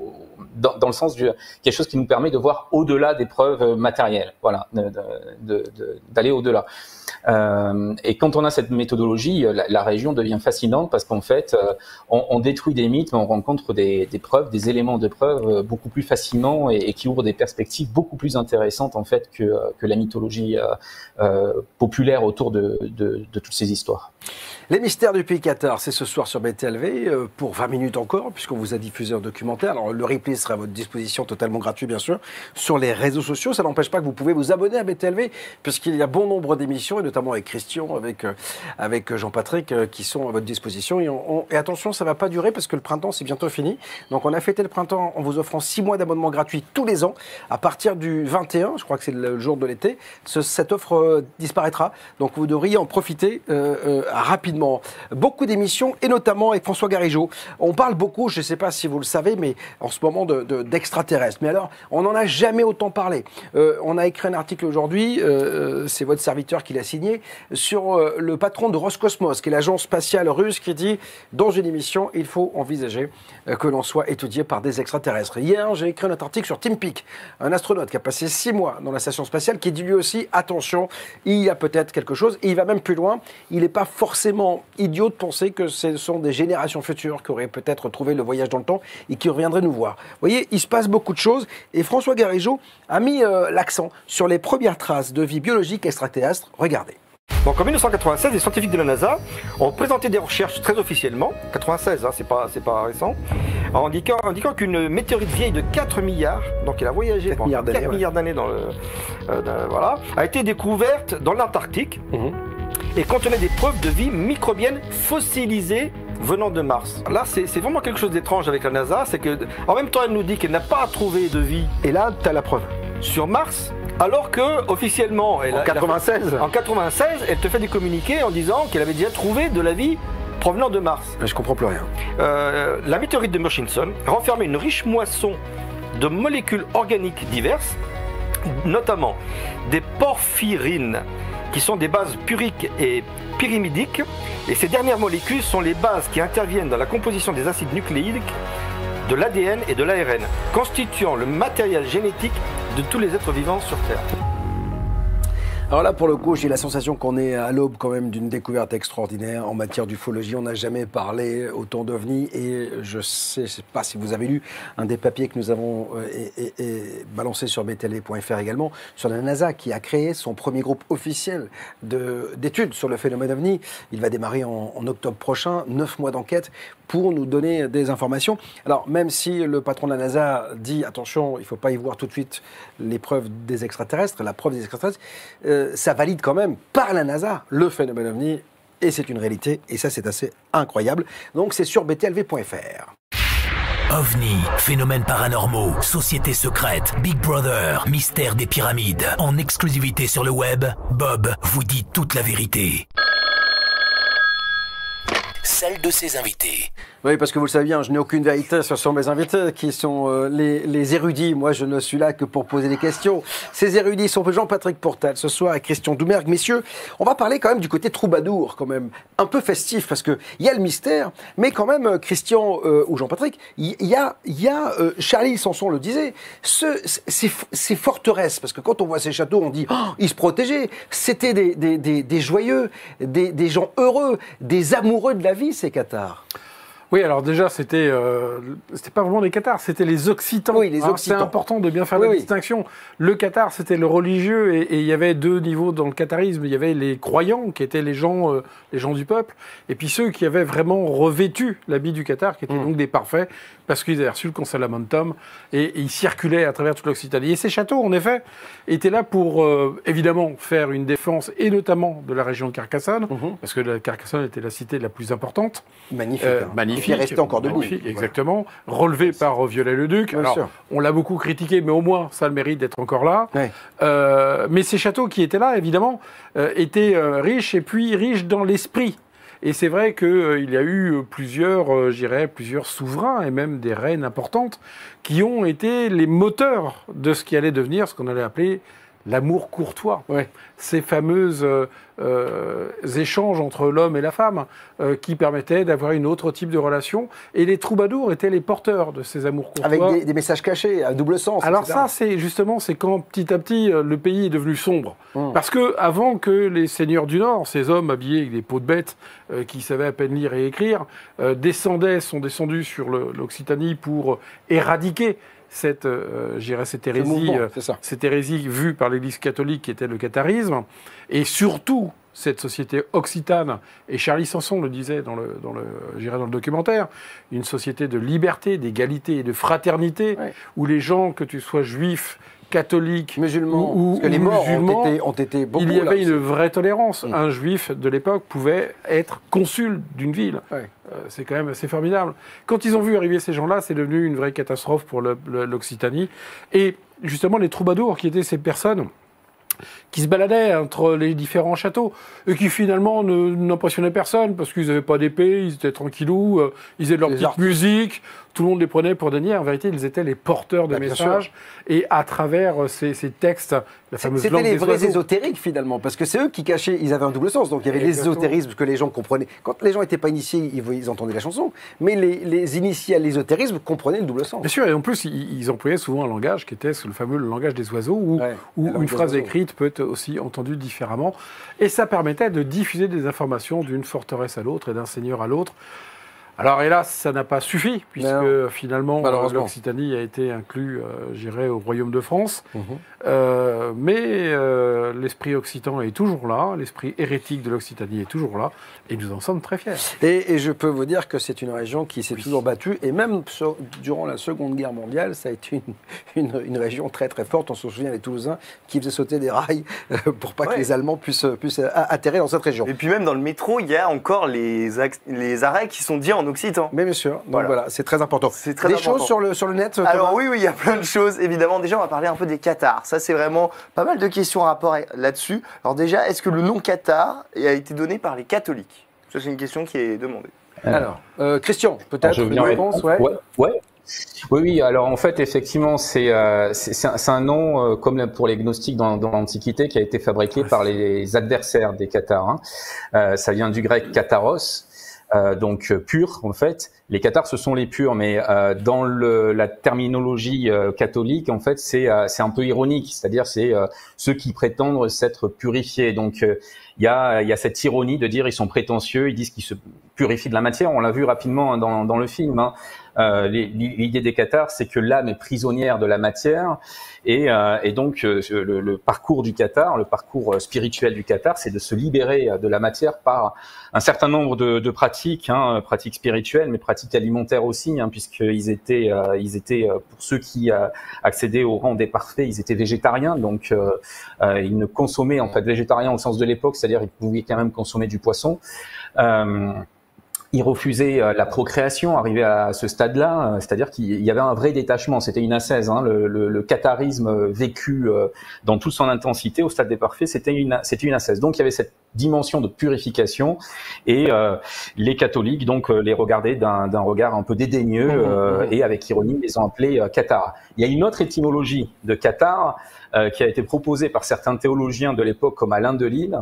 dans le sens de quelque chose qui nous permet de voir au-delà des preuves matérielles, voilà, d'aller au-delà. Et quand on a cette méthodologie, la région devient fascinante, parce qu'en fait, on détruit des mythes, mais on rencontre des preuves, des éléments de preuves beaucoup plus fascinants et qui ouvrent des perspectives beaucoup plus intéressantes en fait que la mythologie populaire autour de toutes ces histoires. Les mystères du pays Qatar, c'est ce soir sur BTLV pour 20 minutes encore, puisqu'on vous a diffusé un documentaire. Alors le replay sera à votre disposition, totalement gratuit bien sûr, sur les réseaux sociaux. Ça n'empêche pas que vous pouvez vous abonner à BTLV, puisqu'il y a bon nombre d'émissions, et notamment avec Christian, avec Jean-Patrick, qui sont à votre disposition. Et attention, ça ne va pas durer, parce que le printemps, c'est bientôt fini. Donc on a fêté le printemps en vous offrant 6 mois d'abonnement gratuit tous les ans. À partir du 21, je crois que c'est le jour de l'été, cette offre disparaîtra. Donc vous devriez en profiter rapidement. moment beaucoup d'émissions, et notamment avec François Garigeau. On parle beaucoup, je ne sais pas si vous le savez, mais en ce moment d'extraterrestres. Mais alors, on n'en a jamais autant parlé. On a écrit un article aujourd'hui, c'est votre serviteur qui l'a signé, sur le patron de Roscosmos, qui est l'agence spatiale russe, qui dit, dans une émission, il faut envisager que l'on soit étudié par des extraterrestres. Hier, j'ai écrit un article sur Tim Peake, un astronaute qui a passé 6 mois dans la station spatiale, qui dit lui aussi, attention, il y a peut-être quelque chose, et il va même plus loin, il n'est pas forcément idiot de penser que ce sont des générations futures qui auraient peut-être trouvé le voyage dans le temps et qui reviendraient nous voir. Vous voyez, il se passe beaucoup de choses, et François Garigeau a mis l'accent sur les premières traces de vie biologique extraterrestre. Regardez. Donc en 1996, les scientifiques de la NASA ont présenté des recherches très officiellement, 96, hein, c'est pas récent, en indiquant qu'une météorite vieille de 4 milliards, donc elle a voyagé pendant 4 milliards d'années dans le, voilà, a été découverte dans l'Antarctique et contenait des preuves de vie microbienne fossilisée venant de Mars. Là, c'est vraiment quelque chose d'étrange avec la NASA, c'est que en même temps elle nous dit qu'elle n'a pas trouvé de vie. Et là, tu as la preuve. Sur Mars. Alors que officiellement, en 96, elle te fait des communiqués en disant qu'elle avait déjà trouvé de la vie provenant de Mars. Mais je comprends plus rien. La météorite de Murchison renfermait une riche moisson de molécules organiques diverses, notamment des porphyrines, qui sont des bases puriques et pyrimidiques. Et ces dernières molécules sont les bases qui interviennent dans la composition des acides nucléiques, de l'ADN et de l'ARN, constituant le matériel génétique de tous les êtres vivants sur Terre. Alors là, pour le coup, j'ai la sensation qu'on est à l'aube quand même d'une découverte extraordinaire en matière d'ufologie. On n'a jamais parlé autant d'ovnis et je sais pas si vous avez lu un des papiers que nous avons balancé sur btl.fr également, sur la NASA qui a créé son premier groupe officiel d'études sur le phénomène ovni. Il va démarrer en octobre prochain, 9 mois d'enquête pour nous donner des informations. Alors, même si le patron de la NASA dit, attention, il ne faut pas y voir tout de suite les preuves des extraterrestres, la preuve des extraterrestres, ça valide quand même par la NASA le phénomène ovni, et c'est une réalité, et ça c'est assez incroyable. Donc c'est sur btlv.fr. OVNI, phénomènes paranormaux, sociétés secrètes, Big Brother, mystère des pyramides. En exclusivité sur le web, Bob vous dit toute la vérité. Celle de ses invités. Oui, parce que vous le savez bien, je n'ai aucune vérité, ce sont mes invités qui sont les érudits. Moi, je ne suis là que pour poser des questions. Ces érudits sont Jean-Patrick Portal ce soir et Christian Doumergue. Messieurs, on va parler quand même du côté troubadour, quand même, un peu festif, parce qu'il y a le mystère, mais quand même, Christian ou Jean-Patrick, il y a Charlie Sanson le disait, ces forteresses, parce que quand on voit ces châteaux, on dit, oh, ils se protégeaient. C'était des joyeux, des gens heureux, des amoureux de la vie, ces Cathares. Oui, alors déjà, c'était pas vraiment les cathares, c'était les Occitans. Oui, les Occitans. C'est important de bien faire la distinction. Le cathare, c'était le religieux, et il y avait deux niveaux dans le catharisme. Il y avait les croyants, qui étaient les gens du peuple, et puis ceux qui avaient vraiment revêtu l'habit du cathare, qui étaient donc des parfaits, parce qu'ils avaient reçu le Consolamentum, et ils circulaient à travers toute l'Occitanie. Et ces châteaux, en effet, étaient là pour, évidemment, faire une défense, et notamment de la région de Carcassonne, parce que Carcassonne était la cité la plus importante. Magnifique. Magnifique. Qui est resté encore debout. Exactement. Relevé par Viollet-le-Duc. Alors, on l'a beaucoup critiqué, mais au moins, ça a le mérite d'être encore là. Ouais. Mais ces châteaux qui étaient là, évidemment, étaient riches, et puis riches dans l'esprit. Et c'est vrai qu'il y a eu plusieurs souverains, et même des reines importantes, qui ont été les moteurs de ce qui allait devenir ce qu'on allait appeler l'amour courtois. Ouais. Ces fameuses échanges entre l'homme et la femme qui permettaient d'avoir une autre type de relation. Et les troubadours étaient les porteurs de ces amours courtois. Avec des messages cachés, à double sens. Alors etc. Ça, c'est quand petit à petit, le pays est devenu sombre. Parce que avant que les seigneurs du Nord, ces hommes habillés avec des peaux de bêtes, qui savaient à peine lire et écrire, sont descendus sur l'Occitanie pour éradiquer cette hérésie vue par l'Église catholique qui était le catharisme, et surtout cette société occitane, et Charlie Sanson le disait dans le documentaire, une société de liberté, d'égalité et de fraternité, où les gens, que tu sois juif, catholique, musulman, parce que les morts ont été beaucoup. Il y avait une vraie tolérance. Un juif de l'époque pouvait être consul d'une ville. Ouais. C'est quand même assez formidable. Quand ils ont vu arriver ces gens-là, c'est devenu une vraie catastrophe pour l'Occitanie. Et justement, les troubadours, qui étaient ces personnes qui se baladaient entre les différents châteaux et qui finalement n'impressionnaient personne parce qu'ils n'avaient pas d'épée, ils étaient tranquillous, ils faisaient de leur petite musique. Tout le monde les prenait pour des niais. En vérité, ils étaient les porteurs de messages. Et à travers ces textes, la fameuse langue des oiseaux. C'était les vrais ésotériques, finalement, parce que c'est eux qui cachaient, ils avaient un double sens. Donc il y avait l'ésotérisme que les gens comprenaient. Quand les gens n'étaient pas initiés, ils entendaient la chanson. Mais les initiés à l'ésotérisme comprenaient le double sens. Bien sûr, et en plus, ils employaient souvent un langage qui était le fameux langage des oiseaux, où une phrase écrite peut être aussi entendue différemment. Et ça permettait de diffuser des informations d'une forteresse à l'autre et d'un seigneur à l'autre. Alors hélas, ça n'a pas suffi, puisque finalement l'Occitanie a été inclus, j'irais, au Royaume de France. Mais l'esprit occitan est toujours là, l'esprit hérétique de l'Occitanie est toujours là, et nous en sommes très fiers. Et je peux vous dire que c'est une région qui s'est toujours battue, et même durant la Seconde Guerre mondiale, ça a été une région très très forte. On se souvient des Toulousains qui faisaient sauter des rails pour pas que les Allemands puissent atterrir dans cette région. Et puis même dans le métro, il y a encore les arrêts qui sont dits en occitan. Mais bien sûr, donc voilà, c'est très important. Des choses sur le net, Thomas? Alors oui, il y a plein de choses, évidemment. Déjà, on va parler un peu des Cathares. Ça, c'est vraiment pas mal de questions en rapport là-dessus. Alors déjà, est-ce que le nom Cathare a été donné par les catholiques? Ça, c'est une question qui est demandée. Alors, Christian, peut-être une réponse? Oui, alors en fait, effectivement, c'est un nom, comme pour les gnostiques dans l'Antiquité, qui a été fabriqué par les adversaires des Cathares. Ça vient du grec katharos, donc pur en fait. Les Cathares, ce sont les purs, mais dans la terminologie catholique, en fait, c'est un peu ironique, c'est-à-dire c'est ceux qui prétendent s'être purifiés. Donc il y a cette ironie de dire ils sont prétentieux, ils disent qu'ils se purifient de la matière. On l'a vu rapidement dans le film. L'idée des Cathares, c'est que l'âme est prisonnière de la matière, et donc le parcours du cathare, le parcours spirituel du cathare, c'est de se libérer de la matière par un certain nombre de pratiques, pratiques spirituelles, mais pratiques alimentaires aussi, puisqu'ils étaient pour ceux qui accédaient au rang des parfaits, ils étaient végétariens, donc ils ne consommaient en fait végétarien au sens de l'époque, c'est-à-dire ils pouvaient quand même consommer du poisson. Ils refusaient la procréation, arrivé à ce stade-là, c'est-à-dire qu'il y avait un vrai détachement, c'était une ascèse. Le catharisme vécu dans toute son intensité au stade des parfaits, c'était une ascèse. Donc il y avait cette dimension de purification, et les catholiques donc les regardaient d'un regard un peu dédaigneux, et avec ironie les ont appelés cathares. Il y a une autre étymologie de cathare qui a été proposée par certains théologiens de l'époque comme Alain de Lille,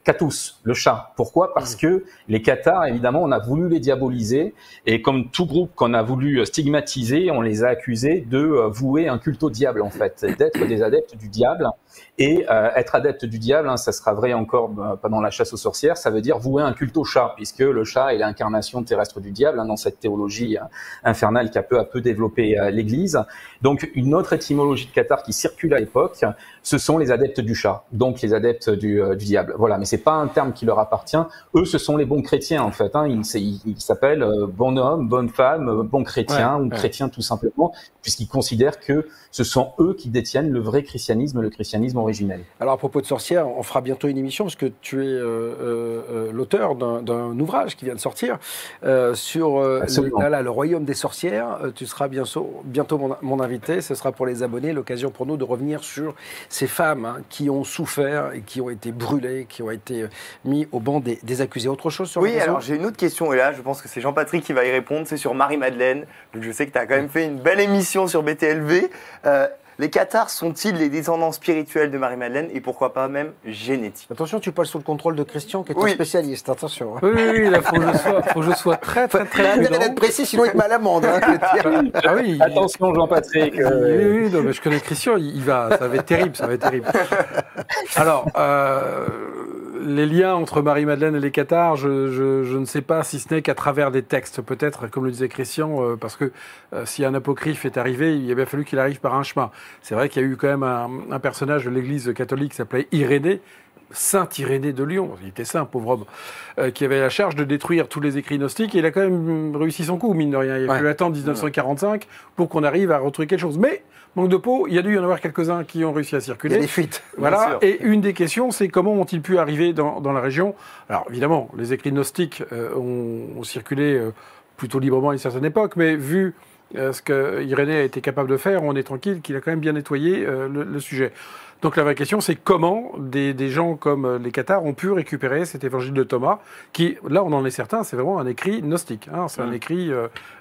catus, le chat. Pourquoi? Parce que les cathares, évidemment, on a voulu les diaboliser, et comme tout groupe qu'on a voulu stigmatiser, on les a accusés de vouer un culte au diable, en fait, d'être des adeptes du diable. Et être adepte du diable, ça sera vrai encore pendant la chasse aux sorcières, ça veut dire vouer un culte au chat, puisque le chat est l'incarnation terrestre du diable, dans cette théologie infernale qui a peu à peu développé l'Église. Donc une autre étymologie de cathare qui circule à l'époque, ce sont les adeptes du chat, donc les adeptes du diable. Voilà, mais c'est pas un terme qui leur appartient. Eux, ce sont les bons chrétiens en fait. Ils s'appellent bon homme, bonne femme, bon chrétien, ou chrétien tout simplement, puisqu'ils considèrent que ce sont eux qui détiennent le vrai christianisme, le christianisme originel. Alors à propos de sorcières, on fera bientôt une émission parce que tu es l'auteur d'un ouvrage qui vient de sortir sur le royaume des sorcières. Tu seras bientôt mon invité. Ce sera pour les abonnés l'occasion pour nous de revenir sur ces femmes qui ont souffert et qui ont été brûlées, qui ont été mis au banc des accusés. Autre chose sur Oui, alors j'ai une autre question, et là je pense que c'est Jean-Patrick qui va y répondre, c'est sur Marie-Madeleine. Donc je sais que tu as quand même fait une belle émission sur BTLV. Les cathares sont-ils les descendants spirituels de Marie-Madeleine, et pourquoi pas même génétiques? Attention, tu passes sous le contrôle de Christian qui est un spécialiste, attention. Oui, là, faut que je sois très prudent. D'être précis, sinon il te met à l'amende. Attention Jean-Patrick. Oui, non, mais je connais Christian, ça va être terrible, Alors, les liens entre Marie-Madeleine et les cathares, je ne sais pas, si ce n'est qu'à travers des textes, peut-être, comme le disait Christian, parce que si un apocryphe est arrivé, il a bien fallu qu'il arrive par un chemin. C'est vrai qu'il y a eu quand même un personnage de l'Église catholique qui s'appelait Irénée, Saint Irénée de Lyon, il était saint, pauvre homme, qui avait la charge de détruire tous les écrits gnostiques, et il a quand même réussi son coup, mine de rien. Il a fallu attendre 1945 pour qu'on arrive à retrouver quelque chose. Mais, manque de peau, il y a dû y en avoir quelques-uns qui ont réussi à circuler. Il y a des fuites. Voilà, et une des questions, c'est comment ont-ils pu arriver dans la région? Alors, évidemment, les écrits gnostiques ont circulé plutôt librement à une certaine époque, mais vu ce que Irénée a été capable de faire, on est tranquille qu'il a quand même bien nettoyé le sujet. Donc la vraie question, c'est comment des gens comme les Cathares ont pu récupérer cet évangile de Thomas, qui, là on en est certain, c'est vraiment un écrit gnostique. Hein, c'est un écrit,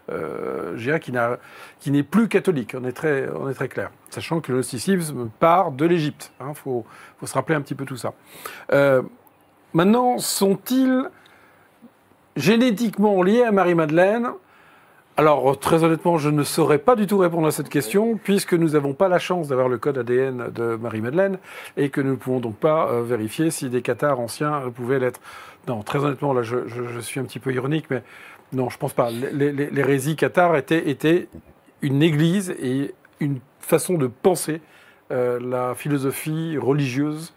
je dirais, qui n'est plus catholique, on est très clair. Sachant que le gnosticisme part de l'Égypte. Hein, faut se rappeler un petit peu tout ça. Maintenant, sont-ils génétiquement liés à Marie-Madeleine ? Alors, très honnêtement, je ne saurais pas du tout répondre à cette question, puisque nous n'avons pas la chance d'avoir le code ADN de Marie-Madeleine, et que nous ne pouvons donc pas vérifier si des Cathares anciens pouvaient l'être. Non, très honnêtement, là, je suis un petit peu ironique, mais non, je ne pense pas. L'hérésie cathare était une église et une façon de penser la philosophie religieuse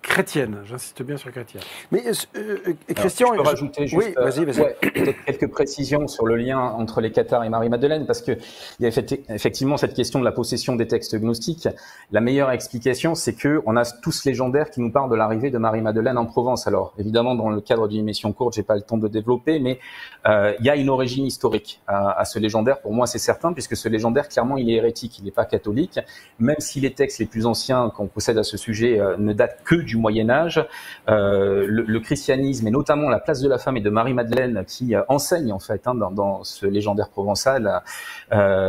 chrétienne, j'insiste bien sur chrétienne. Mais Christian, je peux rajouter juste peut-être quelques précisions sur le lien entre les Cathares et Marie-Madeleine, parce qu'il y a effectivement cette question de la possession des textes gnostiques. La meilleure explication, c'est qu'on a tous légendaires qui nous parlent de l'arrivée de Marie-Madeleine en Provence. Alors, évidemment, dans le cadre d'une émission courte, j'ai pas le temps de développer, mais il y a une origine historique à ce légendaire. Pour moi, c'est certain, puisque ce légendaire, clairement, il est hérétique, il n'est pas catholique, même si les textes les plus anciens qu'on possède à ce sujet ne datent que du Moyen-Âge, le christianisme et notamment la place de la femme et de Marie-Madeleine qui enseigne en fait dans ce légendaire provençal,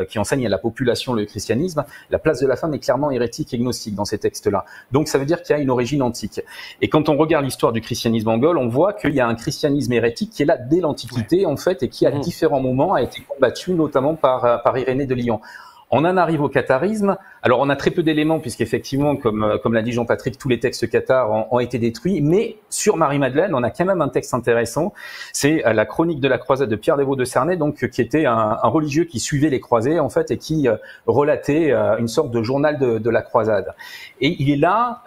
qui enseigne à la population le christianisme, la place de la femme est clairement hérétique et gnostique dans ces textes-là. Donc ça veut dire qu'il y a une origine antique. Et quand on regarde l'histoire du christianisme en Gaule, on voit qu'il y a un christianisme hérétique qui est là dès l'Antiquité en fait et qui à différents moments a été combattu notamment par Irénée de Lyon. On en arrive au catharisme. Alors, on a très peu d'éléments puisqu'effectivement, comme l'a dit Jean-Patrick, tous les textes cathares ont été détruits. Mais sur Marie-Madeleine, on a quand même un texte intéressant. C'est la chronique de la croisade de Pierre Dévot de Cernay, donc qui était un religieux qui suivait les croisés en fait et qui relatait une sorte de journal de la croisade. Et il est là,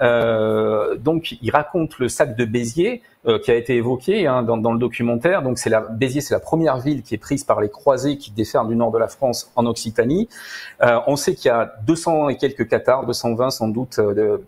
donc il raconte le sac de Béziers. Qui a été évoqué dans le documentaire. Donc Béziers, c'est la première ville qui est prise par les croisés qui déferlent du nord de la France en Occitanie. On sait qu'il y a 200 et quelques cathares, 220 sans doute,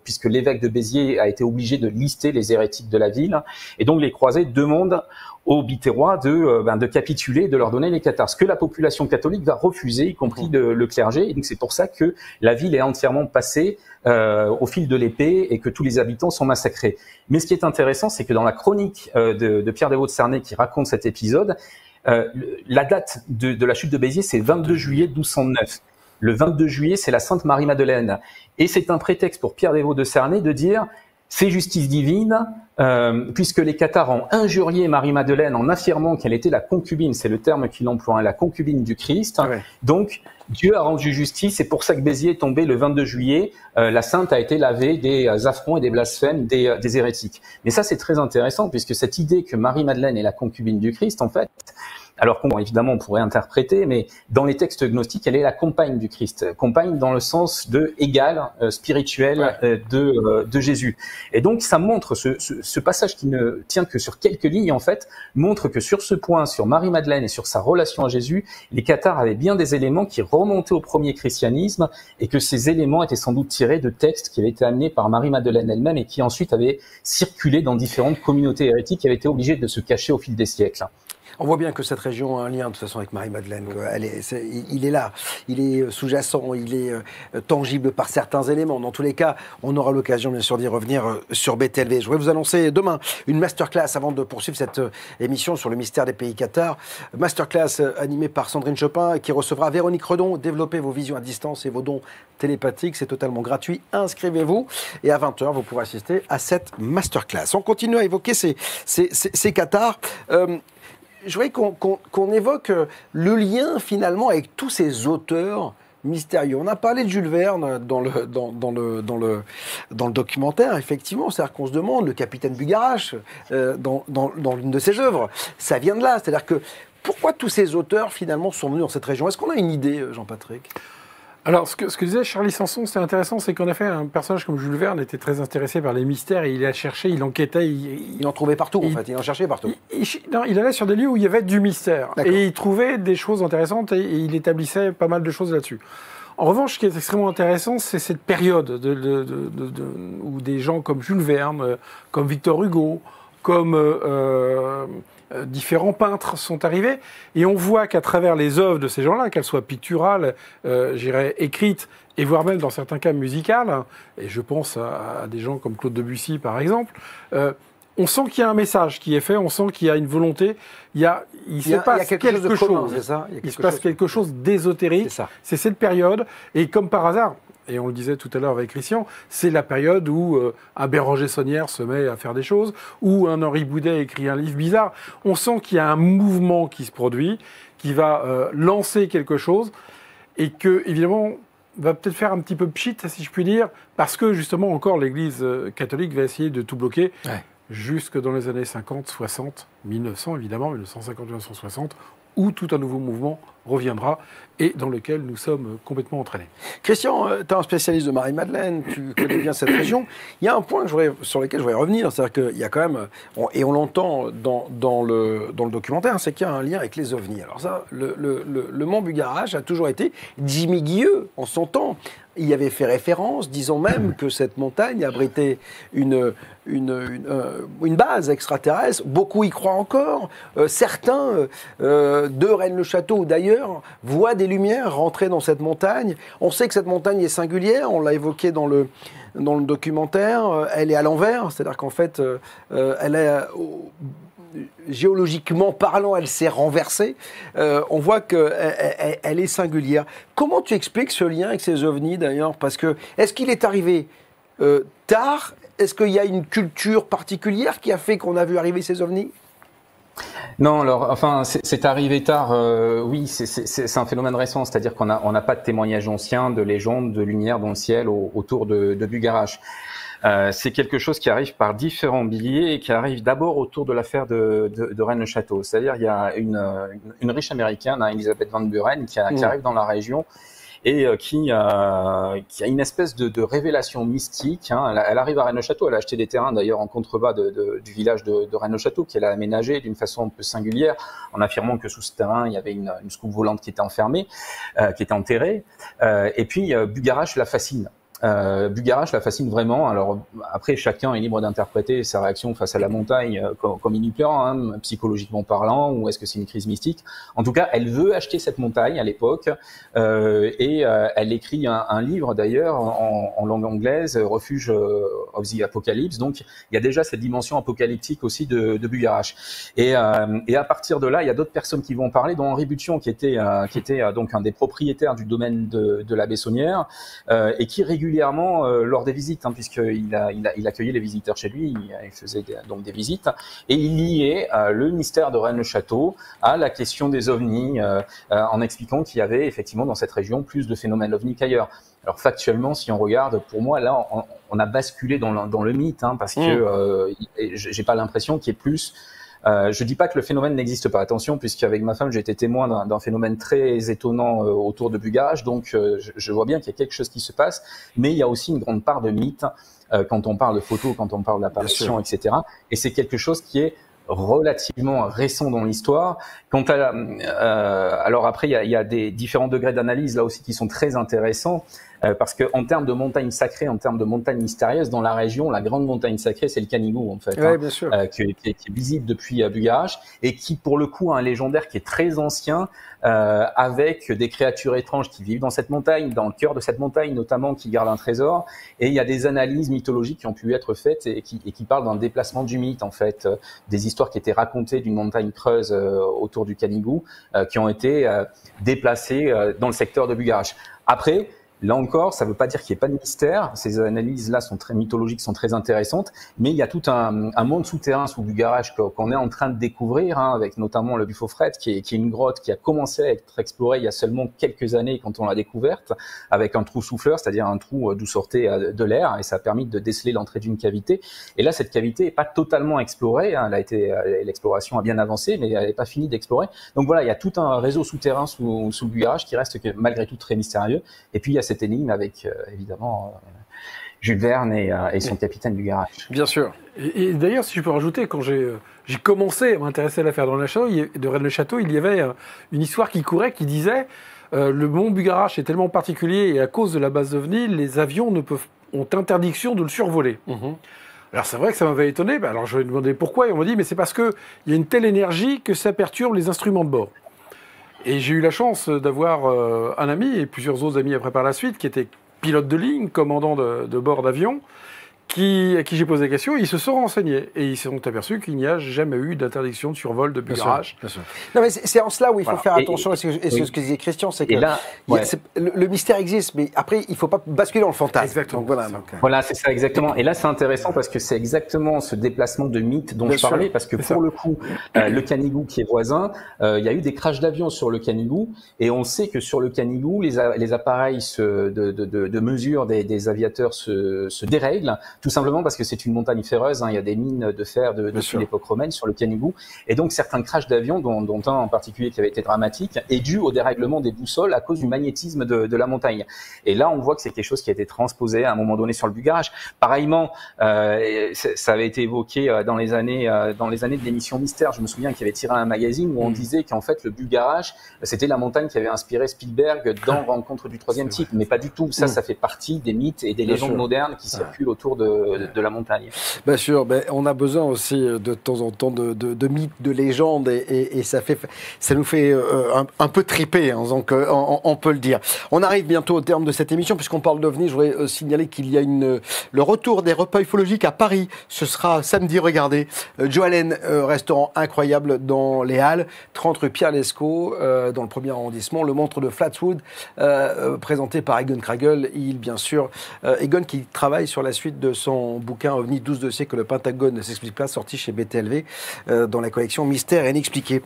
puisque l'évêque de Béziers a été obligé de lister les hérétiques de la ville. Et donc les croisés demandent aux Biterrois de capituler, de leur donner les cathares. Ce que la population catholique va refuser, y compris le clergé. Et donc c'est pour ça que la ville est entièrement passée au fil de l'épée et que tous les habitants sont massacrés. Mais ce qui est intéressant, c'est que dans la chronique de Pierre Dévot de Cernay qui raconte cet épisode, la date de la chute de Béziers, c'est 22 juillet 1209. Le 22 juillet, c'est la Sainte Marie-Madeleine. Et c'est un prétexte pour Pierre Dévot de Cernay de dire c'est justice divine, puisque les cathares ont injurié Marie-Madeleine en affirmant qu'elle était la concubine, c'est le terme qu'il emploie, la concubine du Christ. Ouais. Donc, Dieu a rendu justice, c'est pour ça que Béziers est tombé le 22 juillet. La sainte a été lavée des affronts et des blasphèmes des hérétiques. Mais ça, c'est très intéressant, puisque cette idée que Marie-Madeleine est la concubine du Christ, en fait, alors évidemment on pourrait interpréter, mais dans les textes gnostiques, elle est la compagne du Christ, compagne dans le sens de égale spirituelle de Jésus. Et donc ça montre, ce passage qui ne tient que sur quelques lignes en fait, montre que sur ce point, sur Marie-Madeleine et sur sa relation à Jésus, les cathares avaient bien des éléments qui remontaient au premier christianisme et que ces éléments étaient sans doute tirés de textes qui avaient été amenés par Marie-Madeleine elle-même et qui ensuite avaient circulé dans différentes communautés hérétiques qui avaient été obligées de se cacher au fil des siècles. On voit bien que cette région a un lien de toute façon avec Marie-Madeleine. Il est là, il est sous-jacent, il est tangible par certains éléments. Dans tous les cas, on aura l'occasion bien sûr d'y revenir sur BTLV. Je voudrais vous annoncer demain une masterclass avant de poursuivre cette émission sur le mystère des pays cathares. Masterclass animée par Sandrine Chopin qui recevra Véronique Redon. Développez vos visions à distance et vos dons télépathiques. C'est totalement gratuit. Inscrivez-vous et à 20h, vous pourrez assister à cette masterclass. On continue à évoquer ces cathares. Je voudrais qu'on évoque le lien finalement avec tous ces auteurs mystérieux. On a parlé de Jules Verne dans le documentaire, effectivement. C'est-à-dire qu'on se demande, le capitaine Bugarache, dans l'une de ses œuvres, ça vient de là. C'est-à-dire que pourquoi tous ces auteurs finalement sont venus dans cette région? Est-ce qu'on a une idée, Jean-Patrick? Alors, ce que disait Charlie Sanson, c'est intéressant, c'est qu'en effet, un personnage comme Jules Verne était très intéressé par les mystères et il a cherché, il enquêtait. Il en trouvait partout, en fait, il en cherchait partout. Il allait sur des lieux où il y avait du mystère. Et il trouvait des choses intéressantes et il établissait pas mal de choses là-dessus. En revanche, ce qui est extrêmement intéressant, c'est cette période où des gens comme Jules Verne, comme Victor Hugo, comme différents peintres sont arrivés. Et on voit qu'à travers les œuvres de ces gens-là, qu'elles soient picturales, j'irais écrites, et voire même dans certains cas musicales, et je pense à des gens comme Claude Debussy par exemple, on sent qu'il y a un message qui est fait, on sent qu'il y a une volonté, il se passe quelque chose, il se passe quelque chose d'ésotérique, c'est cette période, et comme par hasard, et on le disait tout à l'heure avec Christian, c'est la période où un Béranger Saunière se met à faire des choses, où un Henri Boudet écrit un livre bizarre. On sent qu'il y a un mouvement qui se produit, qui va lancer quelque chose, et que, évidemment, va peut-être faire un petit peu pchit, si je puis dire, parce que, justement, encore, l'Église catholique va essayer de tout bloquer, jusque dans les années 50, 60, 1900, évidemment, 1950, 1960, où tout un nouveau mouvement reviendra et dans lequel nous sommes complètement entraînés. Christian, tu es un spécialiste de Marie-Madeleine, tu connais bien cette région. Il y a un point sur lequel je voudrais revenir, c'est-à-dire qu'il y a quand même, et on l'entend dans le documentaire, c'est qu'il y a un lien avec les ovnis. Alors ça, le Mont Bugarach a toujours été Jimmy Guilleux, en son temps. Il y avait fait référence, disons même que cette montagne abritait une base extraterrestre. Beaucoup y croient encore. Certains de Rennes-le-Château ou d'ailleurs voient des lumières rentrer dans cette montagne. On sait que cette montagne est singulière. On l'a évoqué dans le documentaire. Elle est à l'envers, c'est-à-dire qu'en fait, elle est géologiquement parlant, elle s'est renversée. On voit qu'elle est singulière. Comment tu expliques ce lien avec ces ovnis d'ailleurs? Parce que est-ce qu'il est arrivé tard? Est-ce qu'il y a une culture particulière qui a fait qu'on a vu arriver ces ovnis? Non, alors, enfin, c'est arrivé tard. Oui, c'est un phénomène récent, c'est-à-dire qu'on n'a pas de témoignages anciens, de légendes, de lumière dans le ciel autour de Bugarach. C'est quelque chose qui arrive par différents biais et qui arrive d'abord autour de l'affaire de Rennes-le-Château. C'est-à-dire, il y a une riche américaine, Elizabeth Van Buren, qui arrive dans la région et qui a une espèce de révélation mystique. Elle arrive à Rennes-le-Château, elle a acheté des terrains d'ailleurs en contrebas du village de Rennes-le-Château, qu'elle a aménagé d'une façon un peu singulière, en affirmant que sous ce terrain, il y avait une soucoupe volante qui était enfermée, qui était enterrée. Et puis, Bugarach la fascine. Bugarach la fascine vraiment. Alors après, chacun est libre d'interpréter sa réaction face à la montagne comme il y pleure, psychologiquement parlant, ou est-ce que c'est une crise mystique. En tout cas, elle veut acheter cette montagne à l'époque et elle écrit un livre d'ailleurs en langue anglaise, Refuge of the Apocalypse. Donc il y a déjà cette dimension apocalyptique aussi de Bugarach. Et à partir de là, il y a d'autres personnes qui vont en parler, dont Henri Bution qui était donc un des propriétaires du domaine de la Bessonnière et qui régulièrement lors des visites, puisqu'il accueillait les visiteurs chez lui, il faisait donc des visites, et il liait le mystère de Rennes-le-Château à la question des ovnis, en expliquant qu'il y avait effectivement dans cette région plus de phénomènes ovnis qu'ailleurs. Alors factuellement, si on regarde, pour moi là, on a basculé dans le mythe, parce que j'ai pas l'impression qu'il y ait plus. Je dis pas que le phénomène n'existe pas, attention, puisqu'avec ma femme, j'ai été témoin d'un phénomène très étonnant autour de Bugarach, donc je vois bien qu'il y a quelque chose qui se passe, mais il y a aussi une grande part de mythe quand on parle de photos, quand on parle d'apparitions, etc. Et c'est quelque chose qui est relativement récent dans l'histoire. Quant à alors après, il y a des différents degrés d'analyse là aussi qui sont très intéressants. Parce que en termes de montagne sacrée, en termes de montagne mystérieuse, dans la région, la grande montagne sacrée, c'est le Canigou en fait, bien sûr. qui est visible depuis Bugarach et qui, pour le coup, a un légendaire qui est très ancien, avec des créatures étranges qui vivent dans cette montagne, dans le cœur de cette montagne notamment, qui gardent un trésor. Et il y a des analyses mythologiques qui ont pu être faites et qui parlent d'un déplacement du mythe en fait, des histoires qui étaient racontées d'une montagne creuse autour du Canigou, qui ont été déplacées dans le secteur de Bugarach. Après, là encore, ça ne veut pas dire qu'il n'y ait pas de mystère. Ces analyses-là sont très mythologiques, sont très intéressantes, mais il y a tout un monde souterrain sous Bugarach qu'on est en train de découvrir, avec notamment le Buffo-Fret, qui est une grotte qui a commencé à être explorée il y a seulement quelques années quand on l'a découverte, avec un trou souffleur, c'est-à-dire un trou d'où sortait de l'air, et ça a permis de déceler l'entrée d'une cavité. Et là, cette cavité n'est pas totalement explorée. L'exploration a bien avancé, mais elle n'est pas finie d'explorer. Donc voilà, il y a tout un réseau souterrain sous Bugarach qui reste malgré tout très mystérieux. Et puis il y a cette énigme avec évidemment Jules Verne et son capitaine Bugarach. Bien sûr. Et d'ailleurs, si je peux rajouter, quand j'ai commencé à m'intéresser à l'affaire de Rennes-le-Château, il y avait une histoire qui courait qui disait le mont Bugarach est tellement particulier et à cause de la base d'OVNI, les avions ont interdiction de le survoler. Alors c'est vrai que ça m'avait étonné. Alors je lui ai demandé pourquoi. Et on m'a dit mais c'est parce qu'il y a une telle énergie que ça perturbe les instruments de bord. Et j'ai eu la chance d'avoir un ami et plusieurs autres amis après par la suite qui étaient pilotes de ligne, commandants de bord d'avion, à qui j'ai posé la question, ils se sont renseignés et ils se sont aperçus qu'il n'y a jamais eu d'interdiction de survol de bugarage. Non, mais c'est en cela où il faut faire attention. Ce que disait Christian, c'est que là, le mystère existe, mais après, il ne faut pas basculer dans le fantasme. Exactement. Donc, voilà, c'est ça, exactement. Et là, c'est intéressant parce que c'est exactement ce déplacement de mythe dont je parlais, parce que pour le coup, le Canigou qui est voisin, il y a eu des crashs d'avions sur le Canigou, et on sait que sur le Canigou, les appareils de mesure des aviateurs se dérèglent, tout simplement parce que c'est une montagne féreuse, hein. Il y a des mines de fer depuis l'époque romaine sur le Canigou, et donc certains crashs d'avions, dont un en particulier qui avait été dramatique, est dû au dérèglement des boussoles à cause du magnétisme de la montagne. Et là, on voit que c'est quelque chose qui a été transposé à un moment donné sur le bugarage. Pareillement, ça avait été évoqué dans les années de l'émission Mystère. Je me souviens qu'il y avait tiré un magazine où on disait qu'en fait le bugarage, c'était la montagne qui avait inspiré Spielberg dans Rencontre du troisième type, mais pas du tout. Ça fait partie des mythes et des légendes modernes qui circulent autour de la montagne. Bien sûr, on a besoin aussi de temps en temps de mythes, de légendes, et ça nous fait un peu triper, hein, donc on peut le dire. On arrive bientôt au terme de cette émission, puisqu'on parle d'OVNI. Je voudrais signaler qu'il y a le retour des repas ufologiques à Paris. Ce sera samedi, regardez. Joe Allen, restaurant incroyable dans les Halles, 30 rue Pierre Lescot, dans le 1er arrondissement. Le montre de Flatswood, présenté par Egon Kragel. Bien sûr, Egon qui travaille sur la suite de son bouquin OVNI 12 dossiers que le Pentagone ne s'explique pas, sorti chez BTLV dans la collection Mystère Inexpliqué.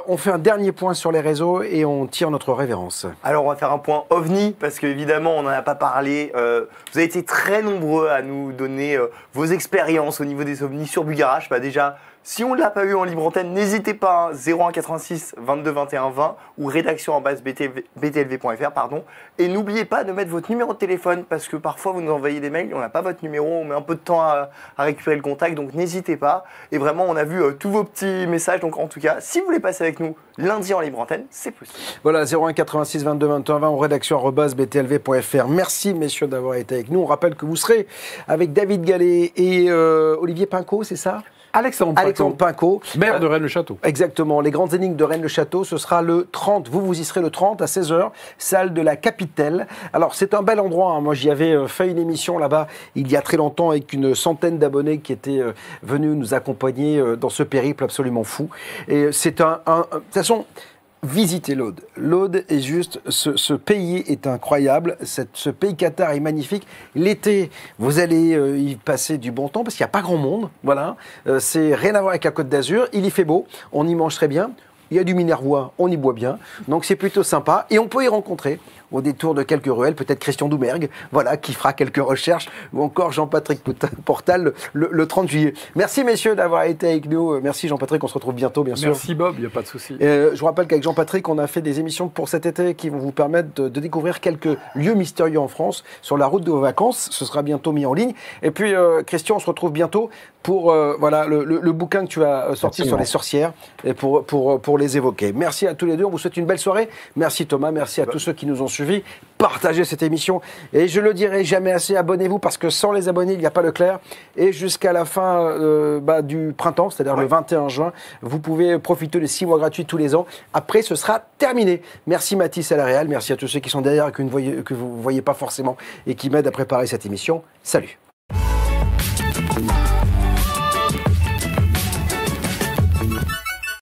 On fait un dernier point sur les réseaux et on tire notre révérence. Alors on va faire un point OVNI parce qu'évidemment on n'en a pas parlé. Vous avez été très nombreux à nous donner vos expériences au niveau des OVNIs sur Bugarage. Déjà, si on ne l'a pas eu en libre antenne, n'hésitez pas, 01 86 22 21 20 ou rédaction@btlv.fr, pardon. Et n'oubliez pas de mettre votre numéro de téléphone parce que parfois vous nous envoyez des mails, on n'a pas votre numéro, on met un peu de temps à récupérer le contact, donc n'hésitez pas. Et vraiment, on a vu tous vos petits messages, donc en tout cas, si vous voulez passer avec nous lundi en libre antenne, c'est possible. Voilà, 01 86 22 21 20 ou rédaction@btlv.fr. Merci messieurs d'avoir été avec nous. On rappelle que vous serez avec David Gallet et Olivier Pinco, c'est ça ? Alexandre Pinco, maire de Rennes-le-Château. Exactement, les grandes énigmes de Rennes-le-Château, ce sera le 30, vous y serez le 30 à 16h, salle de la Capitelle. Alors c'est un bel endroit, hein. Moi j'y avais fait une émission là-bas il y a très longtemps avec une centaine d'abonnés qui étaient venus nous accompagner dans ce périple absolument fou. Et c'est de toute façon, visitez l'Aude. L'Aude est juste, ce pays est incroyable, ce pays Qatar est magnifique. L'été, vous allez y passer du bon temps parce qu'il n'y a pas grand monde. Voilà, c'est rien à voir avec la Côte d'Azur. Il y fait beau, on y mange très bien. Il y a du Minervois, on y boit bien. Donc c'est plutôt sympa. Et on peut y rencontrer, au détour de quelques ruelles, peut-être Christian Doumergue, voilà, qui fera quelques recherches, ou encore Jean-Patrick Portal le 30 juillet. Merci messieurs d'avoir été avec nous. Merci Jean-Patrick, on se retrouve bientôt bien sûr. Merci Bob, il n'y a pas de souci. Je vous rappelle qu'avec Jean-Patrick, on a fait des émissions pour cet été qui vont vous permettre de découvrir quelques lieux mystérieux en France sur la route de vos vacances. Ce sera bientôt mis en ligne. Et puis Christian, on se retrouve bientôt pour le bouquin que tu as sorti sur les sorcières et pour les évoquer. Merci à tous les deux, on vous souhaite une belle soirée. Merci Thomas, merci à tous ceux qui nous ont suivis. Partagez cette émission et je le dirai jamais assez, abonnez-vous parce que sans les abonnés, il n'y a pas Leclerc. Et jusqu'à la fin du printemps, c'est-à-dire le 21 juin, vous pouvez profiter des 6 mois gratuits tous les ans. Après, ce sera terminé. Merci Mathis à la Réal, merci à tous ceux qui sont derrière et que vous ne voyez pas forcément et qui m'aident à préparer cette émission. Salut.